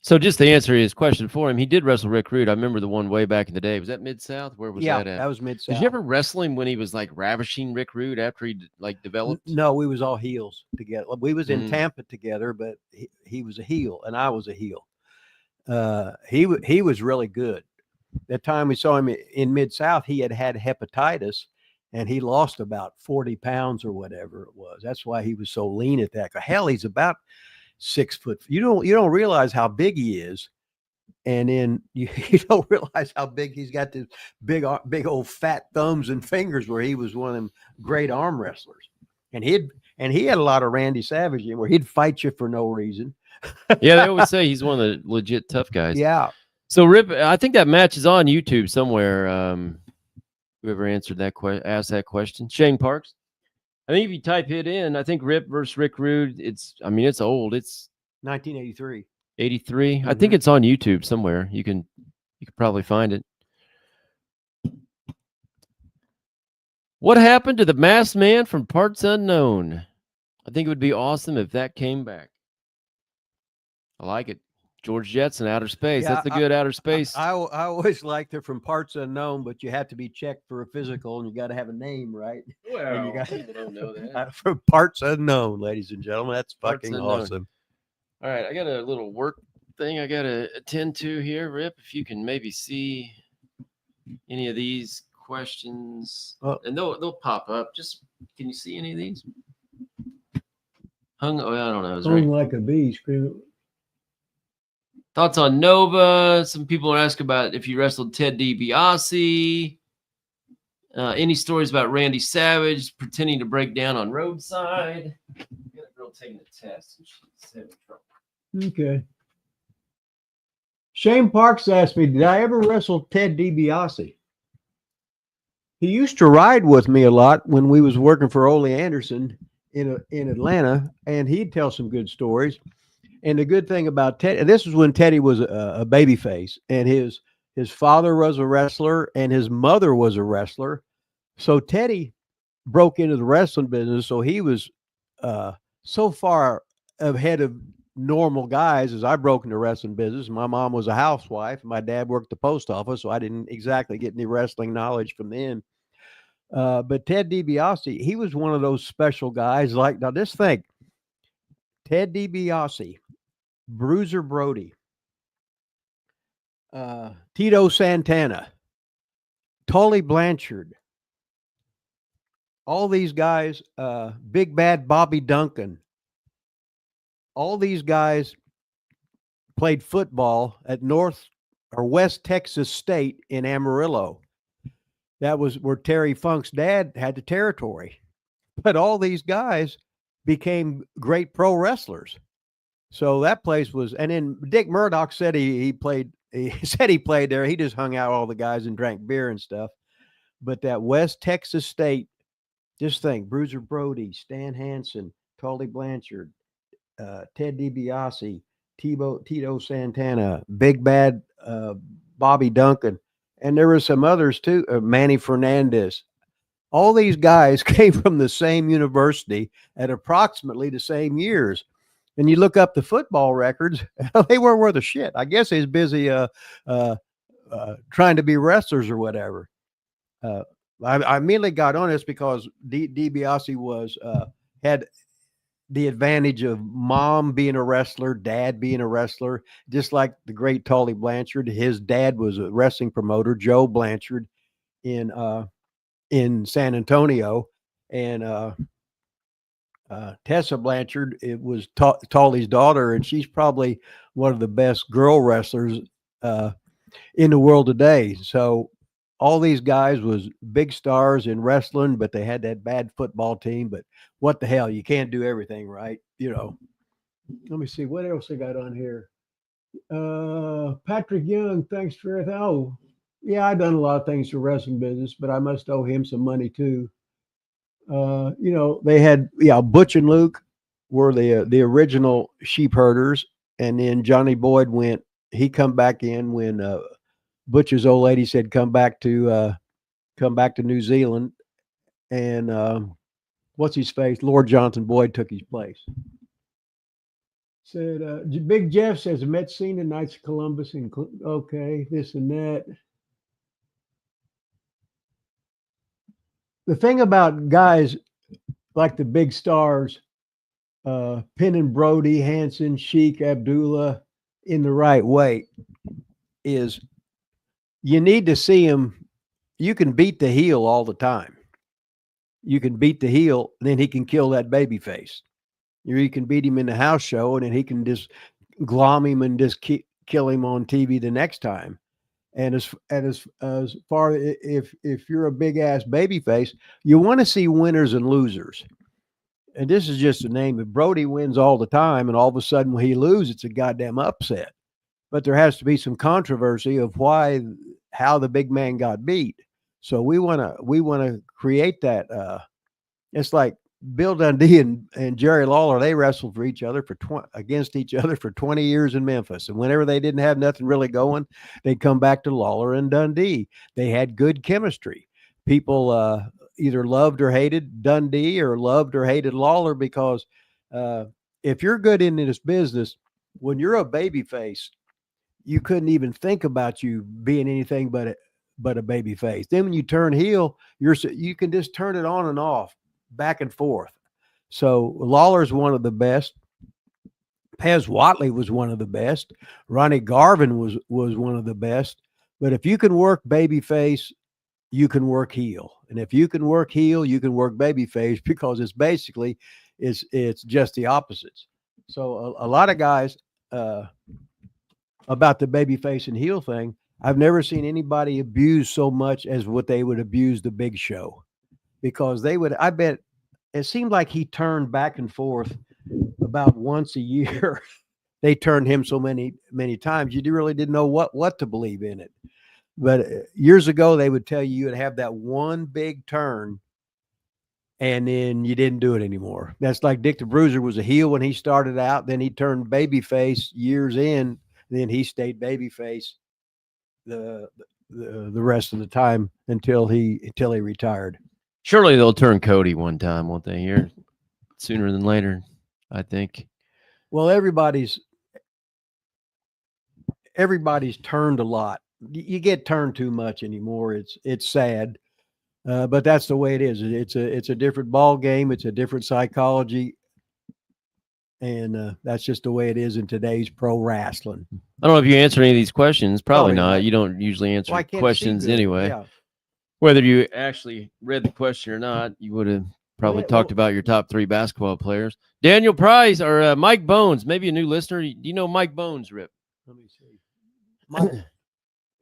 So just to answer his question for him, he did wrestle Rick Rude. I remember the one way back in the day. Was that Mid-South? Where was that at? Yeah, that was Mid-South. Did you ever wrestle him when he was like ravishing Rick Rude after he like developed? No, we was all heels together. We was in Tampa together, but he was a heel and I was a heel. He was really good. That time we saw him in Mid-South, he had hepatitis and he lost about 40 pounds or whatever it was. That's why he was so lean at that. Hell, he's about 6 foot. You don't realize how big he is. And then you don't realize how big he's got this big old fat thumbs and fingers where he was one of them great arm wrestlers. And he had a lot of Randy Savage in where he'd fight you for no reason. Yeah, they always say he's one of the legit tough guys. Yeah. So Rip, I think that match is on YouTube somewhere. Whoever answered that asked that question, Shane Parks. I think if you type it in, I think Rip versus Rick Rude. It's old. It's 1983. 83. I think it's on YouTube somewhere. You can probably find it. What happened to the masked man from Parts Unknown? I think it would be awesome if that came back. I like it. George Jetson, Outer Space. Yeah, That's a good Outer Space. I always liked her from Parts Unknown, but you have to be checked for a physical and you got to have a name, right? Well, you got, people don't know that. From Parts Unknown, ladies and gentlemen. That's Parts fucking Unknown. awesome. All right, I got a little work thing I got to attend to here, Rip. If you can maybe see any of these questions, and they'll pop up. Just can you see any of these? I don't know. It was right. Like a bee, screaming. Thoughts on Nova? Some people are asking about if you wrestled Ted DiBiase. Any stories about Randy Savage pretending to break down on Roadside? Got a girl taking the test. And she's having trouble. Okay. Shane Parks asked me, did I ever wrestle Ted DiBiase? He used to ride with me a lot when we was working for Ole Anderson in Atlanta, and he'd tell some good stories. And the good thing about Ted, and this was when Teddy was a baby face, and his father was a wrestler and his mother was a wrestler. So Teddy broke into the wrestling business. So he was so far ahead of normal guys as I broke into the wrestling business. My mom was a housewife. My dad worked the post office, so I didn't exactly get any wrestling knowledge from them. But Ted DiBiase, he was one of those special guys. Like, now just think, Ted DiBiase, Bruiser Brody, Tito Santana, Tully Blanchard, all these guys, Big Bad Bobby Duncan, all these guys played football at North or West Texas State in Amarillo. That was where Terry Funk's dad had the territory. But all these guys became great pro wrestlers. So that place was, and then Dick Murdoch said he played there. He just hung out with all the guys and drank beer and stuff. But that West Texas State, just think, Bruiser Brody, Stan Hansen, Tully Blanchard, Ted DiBiase, Tito Santana, Big Bad Bobby Duncan, and there were some others too, Manny Fernandez. All these guys came from the same university at approximately the same years. And you look up the football records, they weren't worth a shit. I guess he's busy trying to be wrestlers or whatever. I immediately got on this because DiBiase had the advantage of mom being a wrestler, dad being a wrestler, just like the great Tully Blanchard. His dad was a wrestling promoter, Joe Blanchard, in San Antonio, and Tessa Blanchard, it was Tully's daughter, and she's probably one of the best girl wrestlers in the world today. So all these guys was big stars in wrestling, but they had that bad football team. But what the hell, you can't do everything, right? You know. Let me see what else I got on here. Patrick Young, thanks for everything. Oh, yeah, I've done a lot of things for wrestling business, but I must owe him some money too. They had, Butch and Luke were the original sheep herders, and then Johnny Boyd he come back in when Butch's old lady said come back to New Zealand, and what's his face, Lord Johnson Boyd took his place. Said Big Jeff says met Cena Knights of Columbus and okay, this and that. The thing about guys like the big stars, pinning Brody, Hansen, Sheik, Abdullah in the right way is you need to see him. You can beat the heel all the time. You can beat the heel, and then he can kill that baby face. You can beat him in the house show, and then he can just glom him and just kill him on TV the next time. And as far if you're a big ass baby face, you want to see winners and losers. and this is just a name. If Brody wins all the time, and all of a sudden when he loses, it's a goddamn upset. But there has to be some controversy of how the big man got beat. So we want to create that. It's like Bill Dundee and Jerry Lawler. They wrestled for each other against each other for 20 years in Memphis. And whenever they didn't have nothing really going, they'd come back to Lawler and Dundee. They had good chemistry. People either loved or hated Dundee or loved or hated Lawler because if you're good in this business, when you're a babyface, you couldn't even think about you being anything but a baby face. Then when you turn heel, you can just turn it on and off, back and forth. So Lawler's one of the best. Pez Watley was one of the best. Ronnie Garvin was one of the best. But if you can work baby face, you can work heel. And if you can work heel, you can work baby face, because it's basically it's just the opposites. So a lot of guys about the baby face and heel thing, I've never seen anybody abuse so much as what they would abuse the Big Show, because I bet it seemed like he turned back and forth about once a year. They turned him so many times, you really didn't know what to believe in it. But years ago, they would tell you would have that one big turn, and then you didn't do it anymore. That's like Dick the Bruiser was a heel when he started out. Then he turned babyface years in. Then he stayed babyface the rest of the time until he retired. Surely they'll turn Cody one time, won't they? Here, sooner than later, I think. Well, everybody's turned a lot. You get turned too much anymore. It's sad, but that's the way it is. It's a different ball game. It's a different psychology, and that's just the way it is in today's pro wrestling. I don't know if you answer any of these questions. Probably not. You don't usually answer questions anyway. Yeah. Whether you actually read the question or not, you would have probably talked about your top 3 basketball players. Daniel Price or Mike Bones, maybe a new listener. Do you know Mike Bones, Rip? Let me see.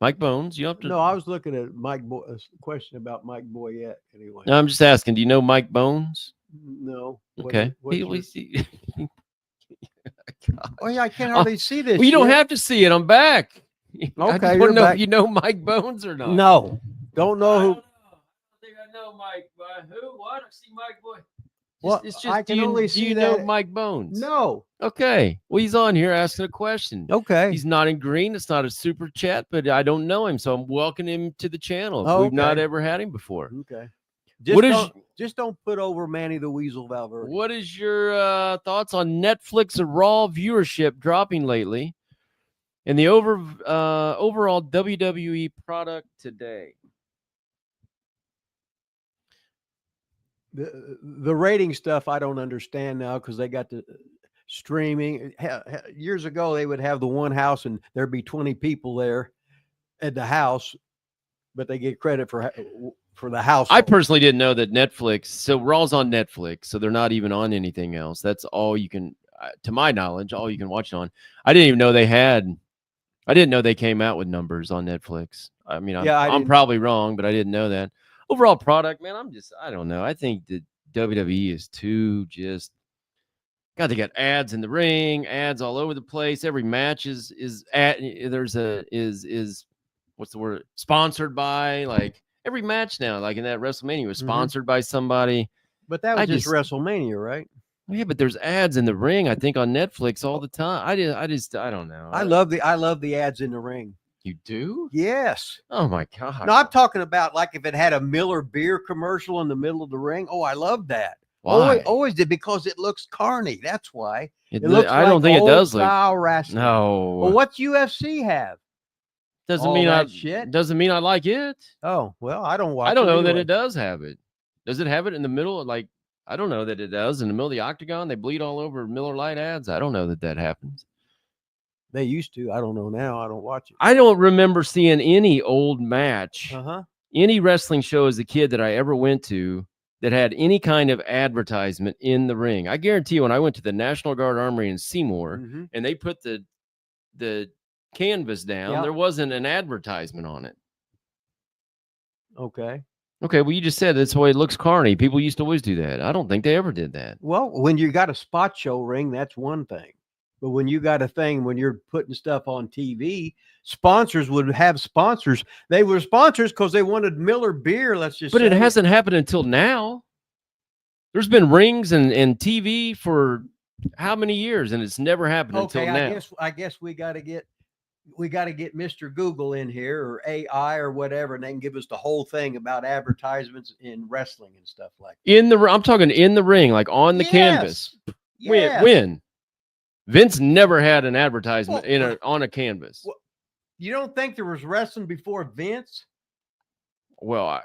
Mike Bones. You have to. No, I was looking at a question about Mike Boyette. Anyway, No, I'm just asking. Do you know Mike Bones? No. Okay. Oh yeah, I can't hardly see this. Well, you don't have to see it. I'm back. Okay, I don't know if you know Mike Bones or not. No, don't know who. I think I know Mike. Who? What? I see Mike Boy. Well, it's just, I can only see you that. know Mike Bones? No. Okay. Well, he's on here asking a question. Okay. He's not in green. It's not a super chat, but I don't know him, so I'm welcoming him to the channel. Oh, We've not ever had him before. Okay. Just don't put over Manny the Weasel Valverde. What is your thoughts on Netflix and Raw viewership dropping lately, and the overall WWE product today? The rating stuff I don't understand now, because they got the streaming. Years ago, they would have the one house and there'd be 20 people there at the house, but they get credit for the house. I personally didn't know that Netflix. So Raw's on Netflix, so they're not even on anything else. That's all you can, to my knowledge, all you can watch it on. I didn't even know they had. I didn't know they came out with numbers on Netflix. I mean, I'm probably wrong, but I didn't know that. Overall product, man, I don't know. I think that WWE is too just. God, they got ads in the ring, ads all over the place. Every match is what's the word? Sponsored by, like every match now, like in that Wrestlemania was sponsored by somebody. But that was just WrestleMania, right? Yeah, but there's ads in the ring, I think, on Netflix all the time. I don't know. I love the ads in the ring. You do? Yes. Oh my God. No, I'm talking about like if it had a Miller beer commercial in the middle of the ring. Oh, I love that. Why? Always did, because it looks carny. That's why. It looks. I don't think it does look. Wrestling. No. Well, what's UFC have? Doesn't All mean that shit. Doesn't mean I like it. Oh well, I don't watch. I don't know that anyway. it does have it. Does it have it in the middle? Like, I don't know that it does in the middle of the octagon. They bleed all over Miller Lite ads. I don't know that happens. They used to. I don't know now. I don't watch it. I don't remember seeing any old match, any wrestling show as a kid that I ever went to that had any kind of advertisement in the ring. I guarantee you, when I went to the National Guard Armory in Seymour and they put the canvas down, there wasn't an advertisement on it. Okay. Okay, well, you just said that's the way it looks carny. People used to always do that. I don't think they ever did that. Well, when you got a spot show ring, that's one thing. But when you got a thing, when you're putting stuff on TV, sponsors would have sponsors. They were sponsors because they wanted Miller beer. Let's just But say. it hasn't happened until now. There's been rings and TV for how many years, and it's never happened until now. I guess we got to get Mr. Google in here or AI or whatever, and they can give us the whole thing about advertisements in wrestling and stuff like that. I'm talking in the ring, like on the canvas. Yes. When? Vince never had an advertisement on a canvas. Well, you don't think there was wrestling before Vince? Well,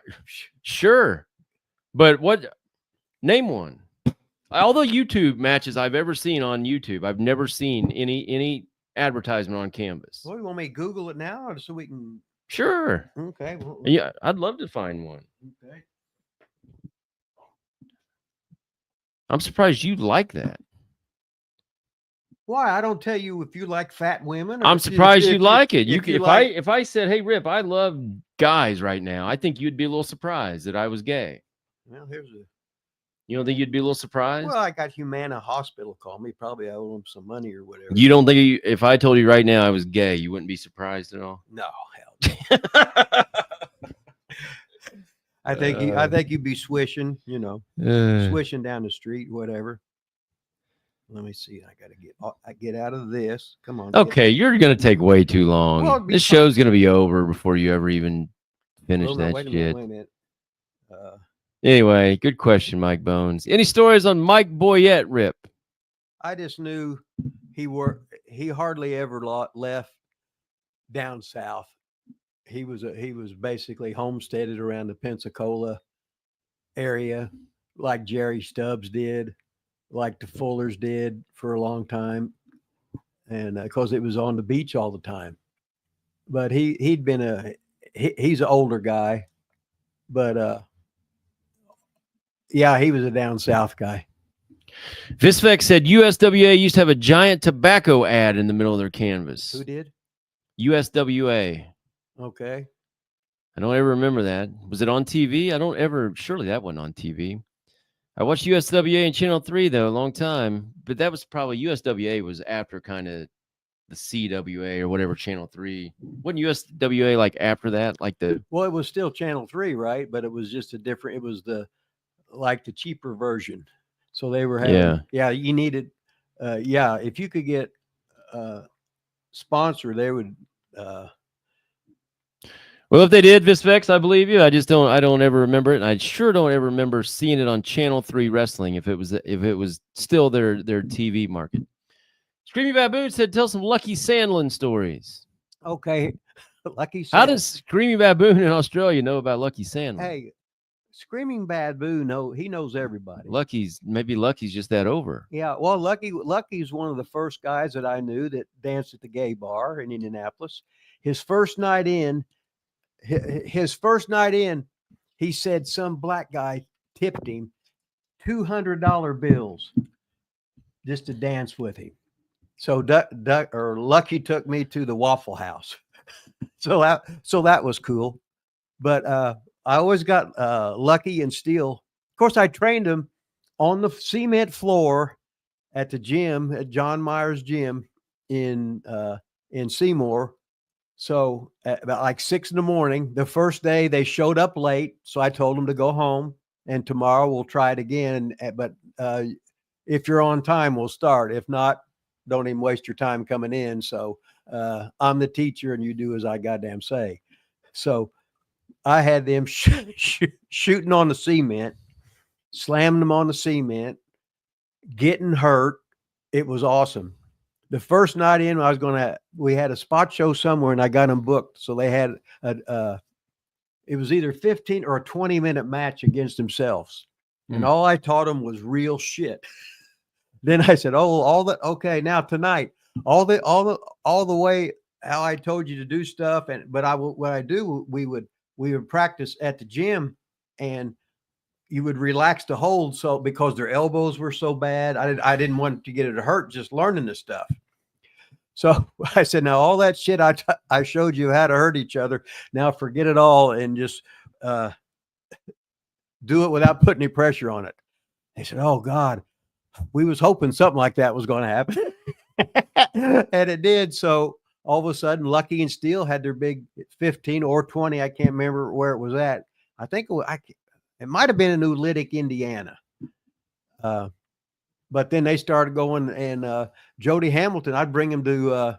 sure, but what? Name one. All the YouTube matches I've ever seen on YouTube, I've never seen any advertisement on canvas. Well, you want me to Google it now so we can? Sure. Okay. Well, Yeah, I'd love to find one. okay. I'm surprised you like that. Why? I don't tell you if you like fat women. Or I'm surprised you like it. if If I said, "Hey, Rip, I love guys right now," I think you'd be a little surprised that I was gay. Well, You don't think you'd be a little surprised? Well, I got Humana Hospital call me. Probably I owe them some money or whatever. You don't think if I told you right now I was gay, you wouldn't be surprised at all? No, hell. No. I think you'd be swishing, swishing down the street, whatever. Let me see. I get out of this. Come on. Okay, you're gonna take way too long. Well, This show's gonna be over before you ever even finish that wait a shit. minute. Anyway, good question, Mike Bones. Any stories on Mike Boyette, Rip? I just knew he hardly ever left down south. He was basically homesteaded around the Pensacola area, like Jerry Stubbs did, like the Fullers did for a long time, and because it was on the beach all the time. But he's an older guy, but yeah, he was a down south guy. Visvec said USWA used to have a giant tobacco ad in the middle of their canvas. Who did? USWA. Okay. I don't ever remember that. Was it on TV? Surely that wasn't on TV. I watched USWA and Channel 3, though, a long time. But that was probably, USWA was after kind of the CWA or whatever, Channel 3. Wasn't USWA like after that? Well, it was still Channel 3, right? But it was just it was the cheaper version. So they were having, you needed, if you could get sponsor, they would. Well, if they did, Visvex, I believe you. I don't ever remember it. And I sure don't ever remember seeing it on Channel 3 Wrestling if it was still their TV market. Screaming Baboon said, tell some Lucky Sandland stories. Okay. Lucky Sandland. How does Screaming Baboon in Australia know about Lucky Sandland? Hey, Screaming Baboon, he knows everybody. Maybe Lucky's just that over. Yeah, well, Lucky's one of the first guys that I knew that danced at the gay bar in Indianapolis. His first night in, he said some black guy tipped him $200 bills just to dance with him. So Lucky took me to the Waffle House. So that was cool. But I always got Lucky and Steele. Of course, I trained him on the cement floor at the gym, at John Myers Gym in Seymour. So about like 6 a.m, the first day they showed up late. So I told them to go home and tomorrow we'll try it again. But if you're on time, we'll start. If not, don't even waste your time coming in. So I'm the teacher and you do as I goddamn say. So I had them shooting on the cement, slamming them on the cement, getting hurt. It was awesome. The first night in, we had a spot show somewhere and I got them booked. So they had it was either 15 or a 20-minute match against themselves. And all I taught them was real shit. Then I said, okay, now tonight, all the way how I told you to do stuff. We would practice at the gym and you would relax the hold. So because their elbows were so bad, I didn't want to get it to hurt just learning this stuff. So I said, now all that shit I showed you how to hurt each other. Now forget it all and just do it without putting any pressure on it. They said, "Oh God, we was hoping something like that was going to happen," and it did. So all of a sudden, Lucky and Steele had their big 15 or 20. I can't remember where it was at. I think it might have been in Ulitic, Indiana. But then they started going, and Jody Hamilton, I'd bring him to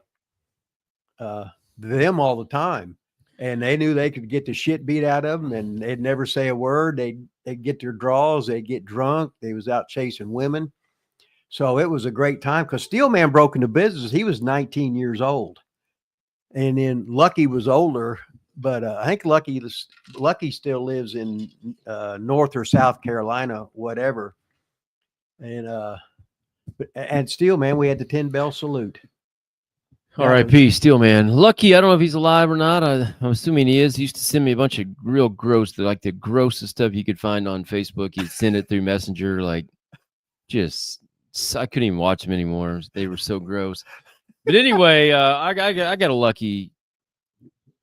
them all the time, and they knew they could get the shit beat out of them, and they'd never say a word. They'd get their draws, they'd get drunk, they was out chasing women. So it was a great time because Steelman broke into business. He was 19 years old, and then Lucky was older, but I think Lucky still lives in North or South Carolina, whatever. And Steelman, we had the 10 bell salute. R.I.P. Steelman. Lucky, I don't know if he's alive or not. I'm assuming he is. He used to send me a bunch of real gross, like the grossest stuff you could find on Facebook. He'd send it through Messenger, like just I couldn't even watch them anymore. They were so gross. But anyway, I got a Lucky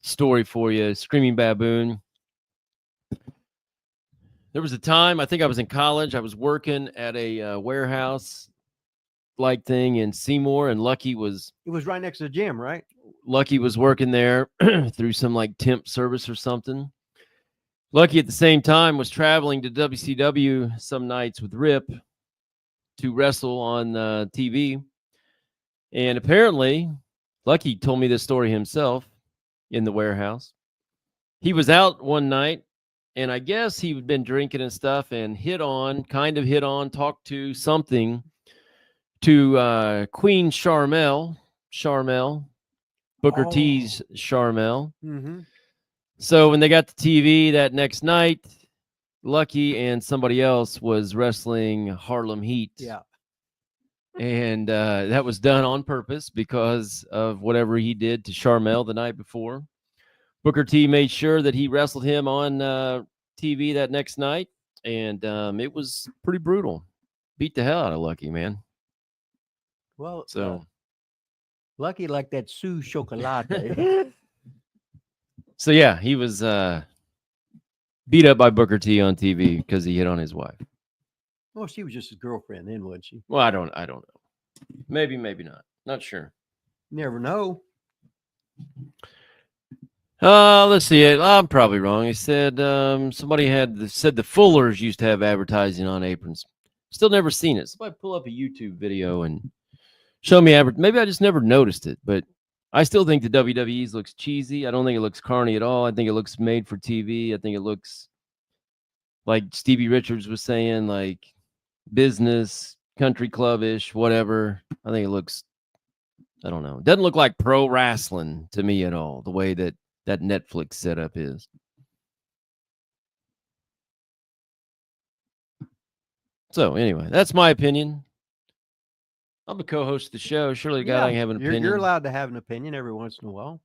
story for you. Screaming Baboon. There was a time, I think I was in college. I was working at a warehouse like thing in Seymour, and Lucky was It was right next to the gym, right? Lucky was working there through some like temp service or something. Lucky at the same time was traveling to WCW some nights with Rip to wrestle on TV. And apparently, Lucky told me this story himself in the warehouse. He was out one night, and I guess he'd been drinking and stuff and talked to something to Queen Charmel, Booker T's Charmel. Mm-hmm. So when they got to TV that next night, Lucky and somebody else was wrestling Harlem Heat. Yeah. And that was done on purpose because of whatever he did to Charmel the night before. Booker T made sure that he wrestled him on TV that next night, and it was pretty brutal. Beat the hell out of Lucky, man. Well, So Lucky like that Sue Chocolate. so yeah, he was beat up by Booker T on TV because he hit on his wife. Well, she was just his girlfriend then, wasn't she? Well, I don't know. Maybe not. Not sure. Never know. Let's see. I'm probably wrong. He said somebody said the Fullers used to have advertising on aprons. Still never seen it. Somebody pull up a YouTube video and show me maybe I just never noticed it, but I still think the WWE's looks cheesy. I don't think it looks carny at all. I think it looks made for TV. I think it looks like Stevie Richards was saying, like business, country club-ish, whatever. I think it looks, I don't know. It doesn't look like pro wrestling to me at all, the way that Netflix setup is. So anyway, that's my opinion. I'm a co-host of the show. Surely, the guy I can have an opinion. You're allowed to have an opinion every once in a while.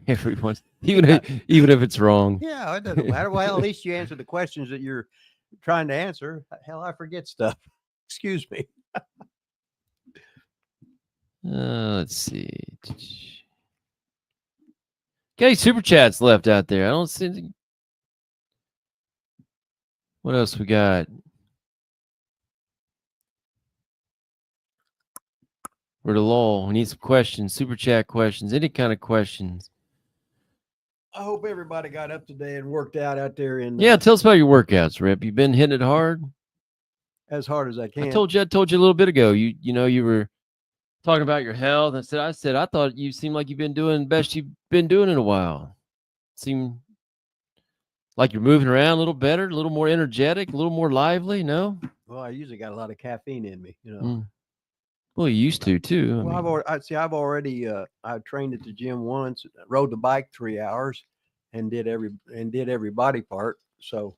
Every once, even if it's wrong. Yeah, it doesn't matter. Well, at least you answer the questions that you're trying to answer. Hell, I forget stuff. Excuse me. Let's see. Okay, super chats left out there. I don't see. What else we got? We're to lull. We need some questions, super chat questions, any kind of questions. I hope everybody got up today and worked out there in. Yeah, tell us about your workouts, Rip. You've been hitting it hard. As hard as I can. I told you a little bit ago. You were talking about your health. I said I thought you seemed like you've been doing the best you've been doing in a while. Seemed like you're moving around a little better, a little more energetic, a little more lively. No. Well, I usually got a lot of caffeine in me, you know. Well, you used to too. Well, I've already I trained at the gym once, rode the bike 3 hours, and did every body part. So,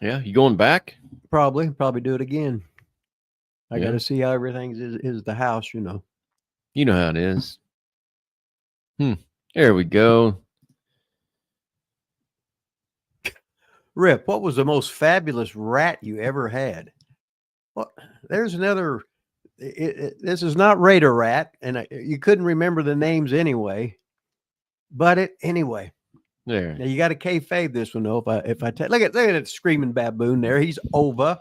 yeah, you going back? Probably do it again. I got to see how everything is the house, you know. You know how it is. There we go. Rip, what was the most fabulous rat you ever had? Well, there's another. This is not Raider Rat, and you couldn't remember the names anyway. But anyway, There. Now you got to kayfabe this one though. If I look at that screaming baboon there, he's over,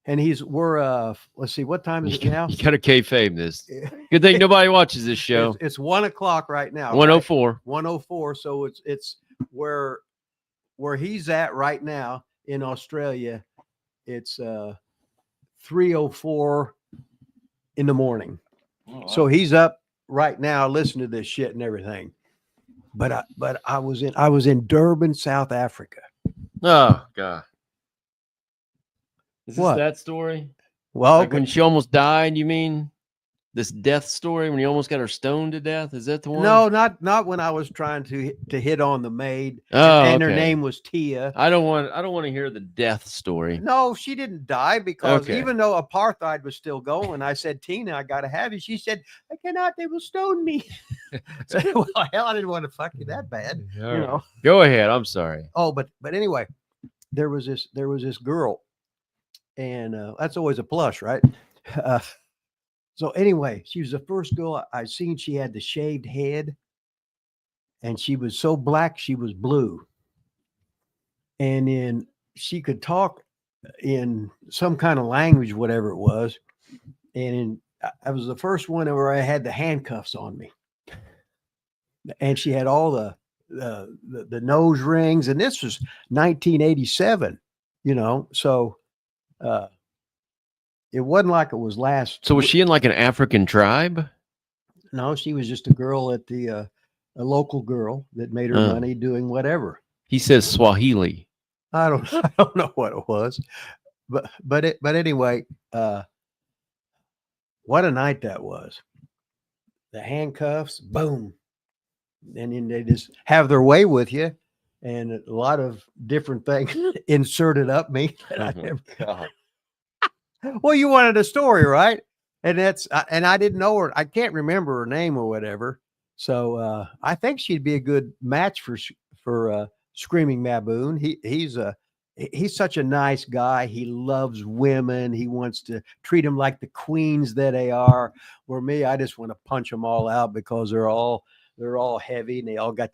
and we're let's see, what time is it now? You got to kayfabe this. Good thing nobody watches this show. It's 1 o'clock right now. 104. Right? 104. So it's where he's at right now in Australia. It's 3:04 in the morning. Oh, wow. So he's up right now listening to this shit and everything. But I was in Durban, South Africa. Oh God. Is this What? that story? Well, Like when she almost died, you mean? This death story when you almost got her stoned to death? Is that the one? no, not when I was trying to hit on the maid. Oh, and her okay. name was Tia. I don't want to hear the death story. No, she didn't die because Okay. even though apartheid was still going, I said, Tina, I got to have you. She said, I cannot. They will stone me. Well, hell, I didn't want to fuck you that bad. All You right. know. Go ahead. I'm sorry. Oh, but anyway, there was this girl, and that's always a plus, right? So anyway, she was the first girl I seen. She had the shaved head, and she was so black she was blue, and then she could talk in some kind of language, whatever it was. And I was the first one where I had the handcuffs on me, and she had all the nose rings, and this was 1987, you know. So it wasn't like it was last. So was she in like an African tribe? No, she was just a girl at a local girl that made her money doing whatever. He says Swahili. I don't know what it was, but anyway, what a night that was. The handcuffs, boom, and then they just have their way with you, and a lot of different things inserted up me. That I never, God. well, you wanted a story, right? And and I didn't know her. I can't remember her name or whatever. So I think she'd be a good match for Screaming Baboon. He's such a nice guy. He loves women. He wants to treat them like the queens that they are. Where me, I just want to punch them all out because they're all heavy and they all got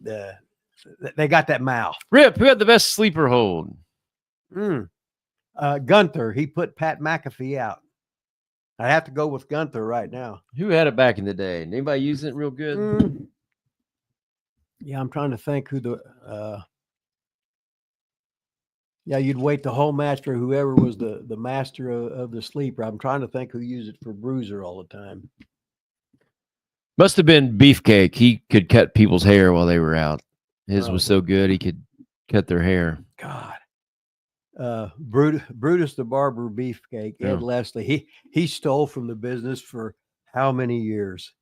they got that mouth. Rip, who had the best sleeper hold? Gunther. He put Pat McAfee out. I have to go with Gunther right now. Who had it back in the day? Anybody using it real good? Yeah, I'm trying to think who the. Yeah, you'd wait the whole match for whoever was the master of the sleeper. I'm trying to think who used it for Bruiser all the time. Must have been Beefcake. He could cut people's hair while they were out. His was so good he could cut their hair. God. Brutus the Barber Beefcake, Ed Leslie. He stole from the business for how many years?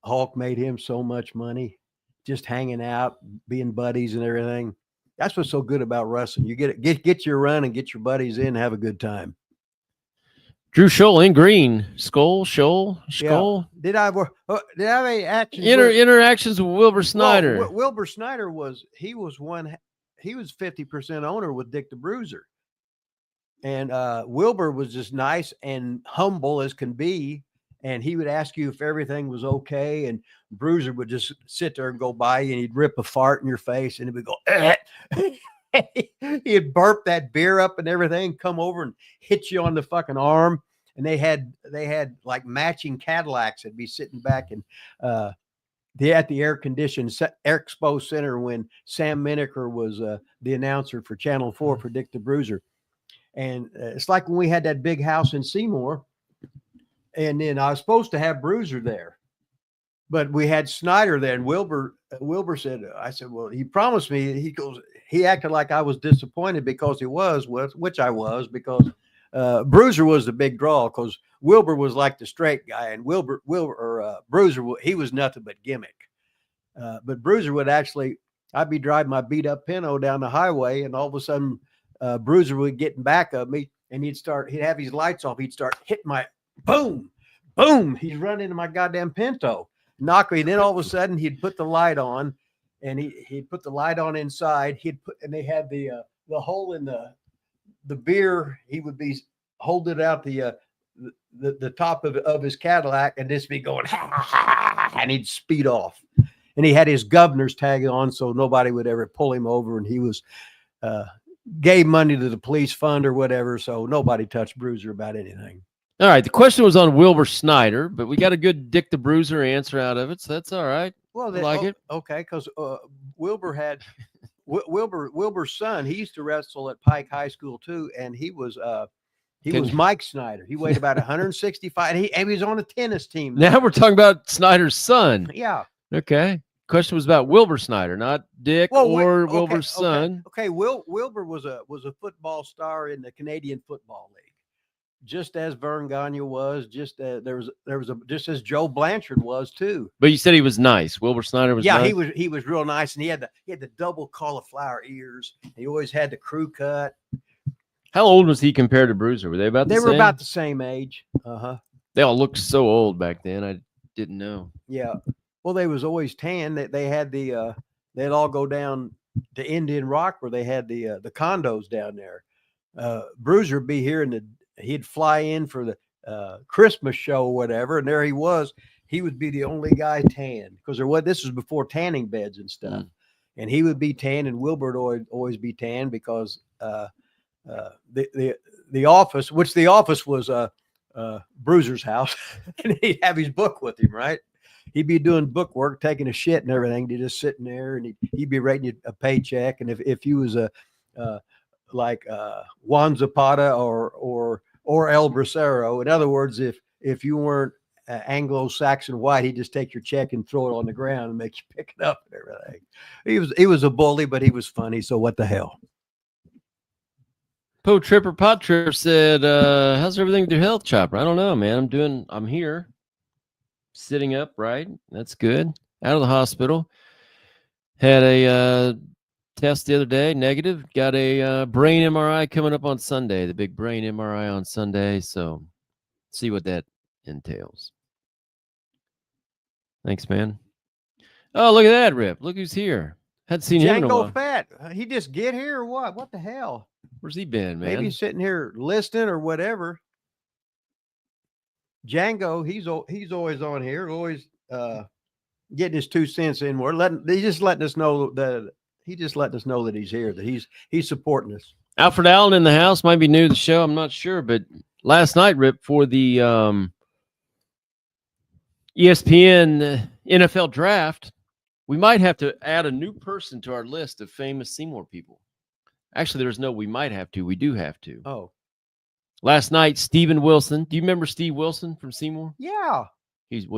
Hulk made him so much money, just hanging out, being buddies and everything. That's what's so good about wrestling. You get your run and get your buddies in, and have a good time. Drew Scholl in green. Scholl. Yeah. Did I have any actions? Interactions with Wilbur Snyder. Well, Wilbur Snyder was 50% owner with Dick the Bruiser. And Wilbur was just nice and humble as can be. And he would ask you if everything was okay. And Bruiser would just sit there and go by you, and he'd rip a fart in your face, and he would go, he'd burp that beer up and everything, come over and hit you on the fucking arm. And they had like matching Cadillacs that'd be sitting back and they at the air-conditioned Expo Center when Sam Miniker was the announcer for Channel 4 for Dick the Bruiser. And it's like when we had that big house in Seymour, and then I was supposed to have Bruiser there, but we had Snyder there. And Wilbur said, I said, well, he promised me. He goes, he acted like I was disappointed because he was, which I was, because Bruiser was the big draw, because Wilbur was like the straight guy, and Bruiser, he was nothing but gimmick. But Bruiser would actually, I'd be driving my beat up Pinto down the highway, and all of a sudden Bruiser would get in back of me, and he'd have his lights off. He'd start hitting my boom. He's running into my goddamn Pinto, knock me. And then all of a sudden he'd put the light on, and he'd put the light on inside. And they had the hole in the beer. He would be holding out the top of his Cadillac, and just be going, and he'd speed off. and he had his governor's tag on, so nobody would ever pull him over. And he was gave money to the police fund or whatever, so nobody touched Bruiser about anything. All right, the question was on Wilbur Snyder, but we got a good Dick the Bruiser answer out of it, so that's all right. Well, I like it. Okay, because Wilbur had Wilbur's son. He used to wrestle at Pike High School too, and he was Mike Snyder. He weighed about 165. And he was on a tennis team. Now we're talking about Snyder's son. Yeah. Okay. Question was about Wilbur Snyder, not Dick Wilbur's son. Okay. Wilbur was a football star in the Canadian Football League, just as Vern Gagne was. Just just as Joe Blanchard was too. But you said he was nice. Wilbur Snyder was. Yeah, nice? he was real nice, and he had the double cauliflower ears. He always had the crew cut. How old was he compared to Bruiser? Were they about the same? They were about the same age. They all looked so old back then. I didn't know. Yeah. Well, they was always tan. They had they'd all go down to Indian Rock where they had the condos down there. Bruiser would be here he'd fly in for the Christmas show or whatever, and there he was. He would be the only guy tan because this was before tanning beds and stuff. And he would be tan, and Wilbur would always be tan because the office was Bruiser's house, and he'd have his book with him, right? He'd be doing book work, taking a shit and everything. He'd just sitting there, and he'd be writing you a paycheck. And if you was like Juan Zapata or El Bracero, in other words, if you weren't Anglo-Saxon white, he'd just take your check and throw it on the ground and make you pick it up and everything. He was a bully, but he was funny. So what the hell? Po Tripper Pot Trip said, how's everything with your health, Chopper? I don't know, man. I'm here. Sitting up, right? That's good. Out of the hospital. Had a test the other day, negative. Got a brain MRI coming up on Sunday, the big brain MRI on Sunday. So see what that entails. Thanks, man. Oh, look at that, Rip. Look who's here. Hadn't seen him in a while. Django Fett. He just get here or what? What the hell? Where's he been, man? Maybe he's sitting here listening or whatever. Django, he's always on here, always getting his 2 cents in more. He's just letting us know that he's here, that he's supporting us. Alfred Allen in the house, might be new to the show. I'm not sure, but last night, Rip, for the ESPN NFL draft, we might have to add a new person to our list of famous Seymour people. Actually, there's no we might have to. We do have to. Oh. Last night, Steven Wilson. Do you remember Steve Wilson from Seymour? Yeah. He's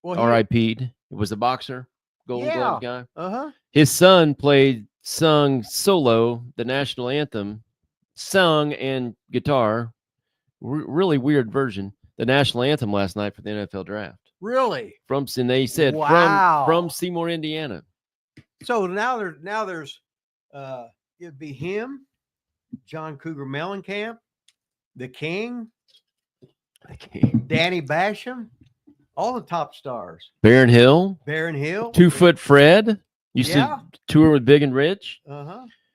RIP'd. He was a boxer, Golden Glove guy. Uh-huh. His son sung solo the national anthem, sung and guitar, really weird version, the national anthem last night for the NFL draft. Really? And they said wow. from Seymour, Indiana. So now there's it'd be him, John Cougar Mellencamp, the King, Danny Basham, all the top stars. Baron Hill, 2-Foot Fred used to tour with Big and Rich.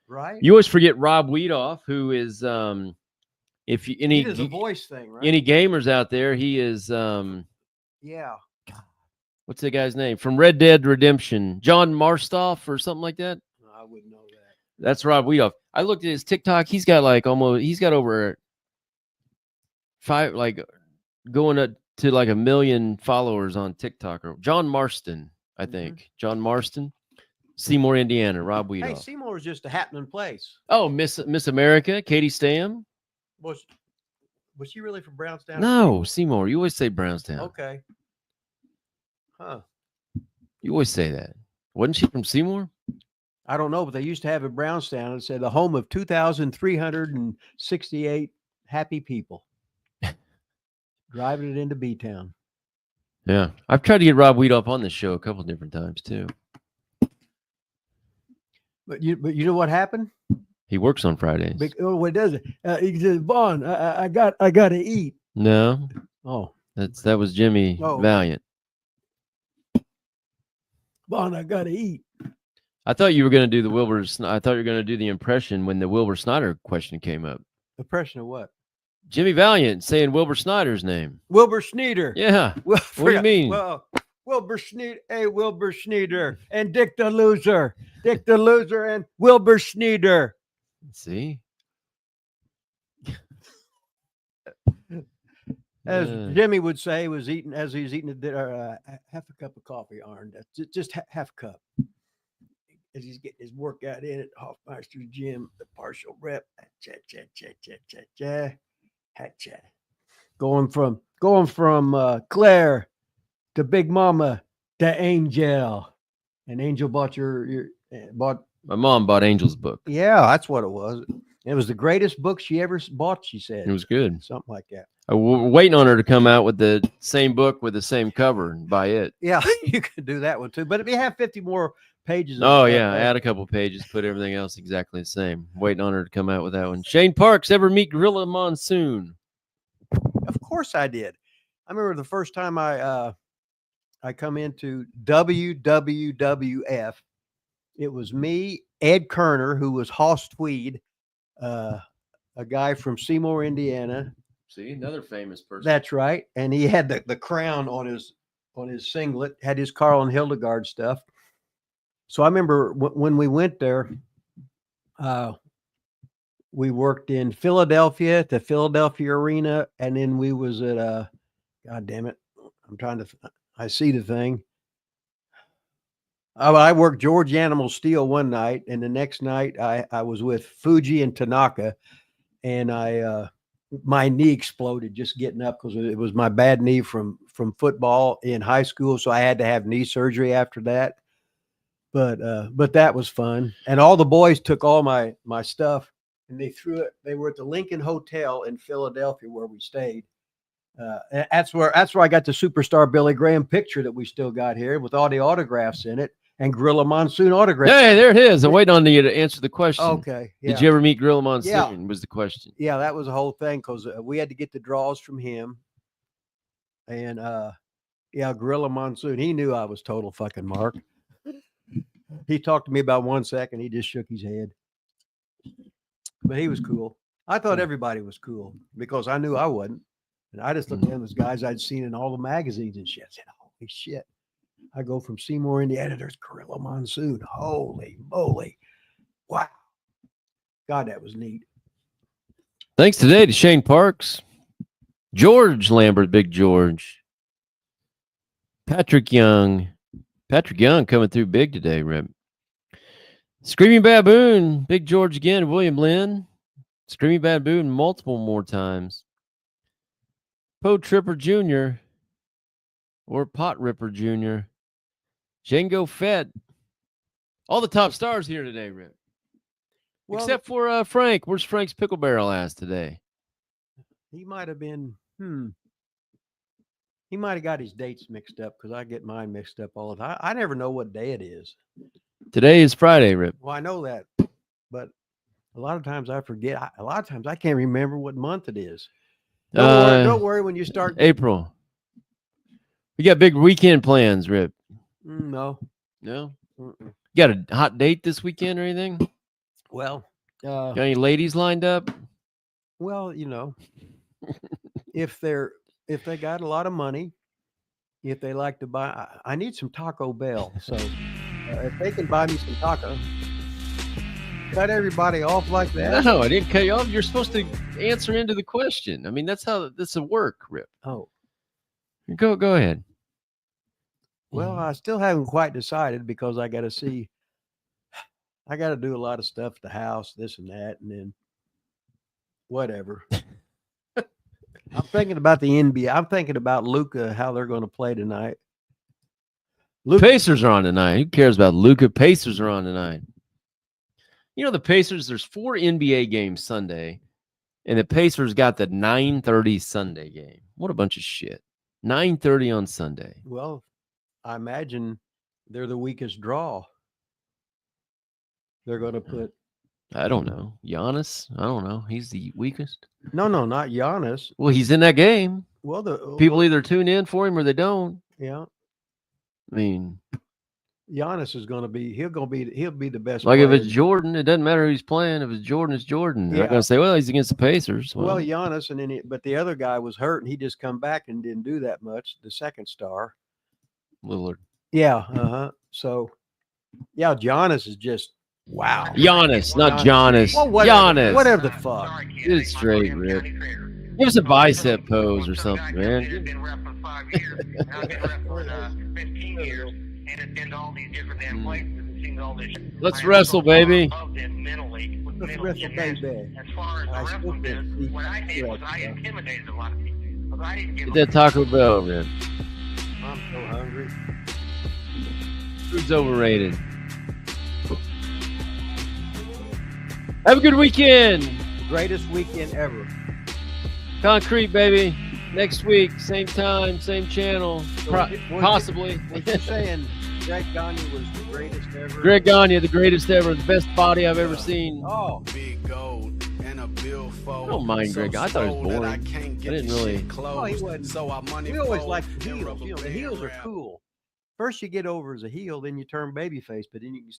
Right. You always forget Rob Weedoff, who is if you he does a voice thing, right? Any gamers out there, he is yeah. What's the guy's name from Red Dead Redemption? John Marstoff or something like that? I wouldn't know that. That's Rob Weedoff. I looked at his TikTok. He's got over 5, like going up to like 1 million followers on TikTok. Or John Marston, I think. John Marston, Seymour, Indiana. Rob Weedoff. Hey, Seymour is just a happening place. Oh, Miss America, Katie Stam. Was she really from Brownstown? No, Seymour. You always say Brownstown. Okay. Huh. You always say that. Wasn't she from Seymour? I don't know, but they used to have in Brownstown. It said the home of 2,368 happy people. Driving it into B-Town. Yeah. I've tried to get Rob Weedoff on this show a couple different times too. But you know what happened? He works on Fridays. What does it? He says, Vaughn, I got to eat. No. Oh. That was Jimmy Valiant. Vaughn, I got to eat. I thought you were going to do I thought you were going to do the impression when the Wilbur Snyder question came up. Impression of what? Jimmy Valiant saying Wilbur Snyder's name. Wilbur Snyder. Yeah. What do you mean? Well, Wilbur Schneider, and Dick the Loser, and Wilbur Schneider. See? As Uh, Jimmy would say, as he was eating half a cup of coffee, Arn. That's just half a cup. As he's getting his workout in at Hoffmeister's gym, the partial rep. Going from Claire to Big Mama to Angel, and Angel bought bought. my mom bought Angel's book. Yeah, that's what it was. It was the greatest book she ever bought. She said It was good. something like that. We're waiting on her to come out with the same book with the same cover and buy it. Yeah, you could do that one too. But if you have 50 more pages. Oh yeah, add a couple pages, put everything else exactly the same. Waiting on her to come out with that one. Shane Parks, ever meet Gorilla Monsoon? Of course I did. I remember the first time I come into WWWF. It was me, Ed Kerner, who was Hoss Tweed, a guy from Seymour, Indiana. See, another famous person. That's right. And he had the crown on his singlet, had his Carl and Hildegard stuff. So I remember when we went there, we worked in Philadelphia, the Philadelphia Arena, and then we was at God damn it, I see the thing. I worked George Animal Steel one night, and the next night I was with Fuji and Tanaka, and my knee exploded just getting up because it was my bad knee from football in high school, so I had to have knee surgery after that. But that was fun, and all the boys took all my stuff and they threw it. They were at the Lincoln Hotel in Philadelphia where we stayed. That's where I got the superstar Billy Graham picture that we still got here with all the autographs in it and Gorilla Monsoon autographs. Hey, there it is. I'm waiting on you to answer the question. Okay. Yeah. Did you ever meet Gorilla Monsoon? Yeah. Was the question. Yeah, that was the whole thing because we had to get the draws from him. And Gorilla Monsoon, he knew I was total fucking Mark. He talked to me about 1 second. He just shook his head. But he was cool. I thought everybody was cool because I knew I wasn't. And I just looked at them as guys I'd seen in all the magazines and shit. I said, holy shit. I go from Seymour, Indiana. There's Gorilla Monsoon. Holy moly. Wow. God, that was neat. Thanks today to Shane Parks, George Lambert, Big George, Patrick Young. Patrick Young coming through big today, Rip. Screaming Baboon, Big George again, William Lynn. Screaming Baboon multiple more times. Poe Tripper Jr. or Pot Ripper Jr. Django Fett. All the top stars here today, Rip. Well, except for Frank. Where's Frank's pickle barrel ass today? He might have been, he might have got his dates mixed up because I get mine mixed up all the time. I never know what day it is. Today is Friday, Rip. Well, I know that, but a lot of times I forget. A lot of times I can't remember what month it is. Don't worry when you start. April. We got big weekend plans, Rip. No. No? You got a hot date this weekend or anything? Well, got any ladies lined up? Well, if they got a lot of money, if they like to buy, I need some Taco Bell. So if they can buy me some taco, cut everybody off like that. No, I didn't cut you off. You're supposed to answer into the question. I mean, that's how this will work, Rip. Oh, go ahead. Well, I still haven't quite decided because I got to do a lot of stuff at the house, this and that, and then whatever. I'm thinking about the NBA. I'm thinking about Luka, how they're going to play tonight. Pacers are on tonight. Who cares about Luka? Pacers are on tonight. The Pacers, there's 4 NBA games Sunday, and the Pacers got the 9:30 Sunday game. What a bunch of shit. 9:30 on Sunday. Well, I imagine they're the weakest draw. They're going to put. I don't know. Giannis? I don't know. He's the weakest. No, not Giannis. Well, he's in that game. Well, people either tune in for him or they don't. Yeah. I mean, Giannis is going to be. He'll be the best. Like player. if it's Jordan, it doesn't matter who he's playing. If it's Jordan, it's Jordan. They're not going to say, well, he's against the Pacers. Well, Giannis, and then but the other guy was hurt, and he just come back and didn't do that much. The second star. Lillard. Yeah. So, yeah, Giannis is just wow. Giannis, not Giannis. Well, whatever, Giannis. whatever the fuck. Sorry, kid, Get it they straight, my Rip. county fair. Give us a So, bicep so, pose or some something, guy comes in man. and been wrestling 5 years, and I've been wrestling 15 years, and has been to all these different damn places and seen all this shit. Let's I am wrestle, so baby. far above them mentally, with Let's mental wrestle, gymnastics. baby. As far as the I still wrestling can't business, see what I did was I that. intimidated a lot of people. Because I didn't give Get that Taco Bell, man. I'm so hungry. Food's overrated. Have a good weekend. Greatest weekend ever. Concrete, baby. Next week, same time, same channel. Possibly. What you saying? Greg Gagne was the greatest ever. Greg Gagne, the greatest ever, the best body I've ever seen. Oh, Big gold and a billfold. I don't mind So Greg. I thought he was swole that boring. I can't get I didn't this really- shit closed. Well, he wasn't. So I money we always fold like the and heels. rubber You know, the band heels are wrap. cool. First, you get over as a heel, then you turn babyface, but then you can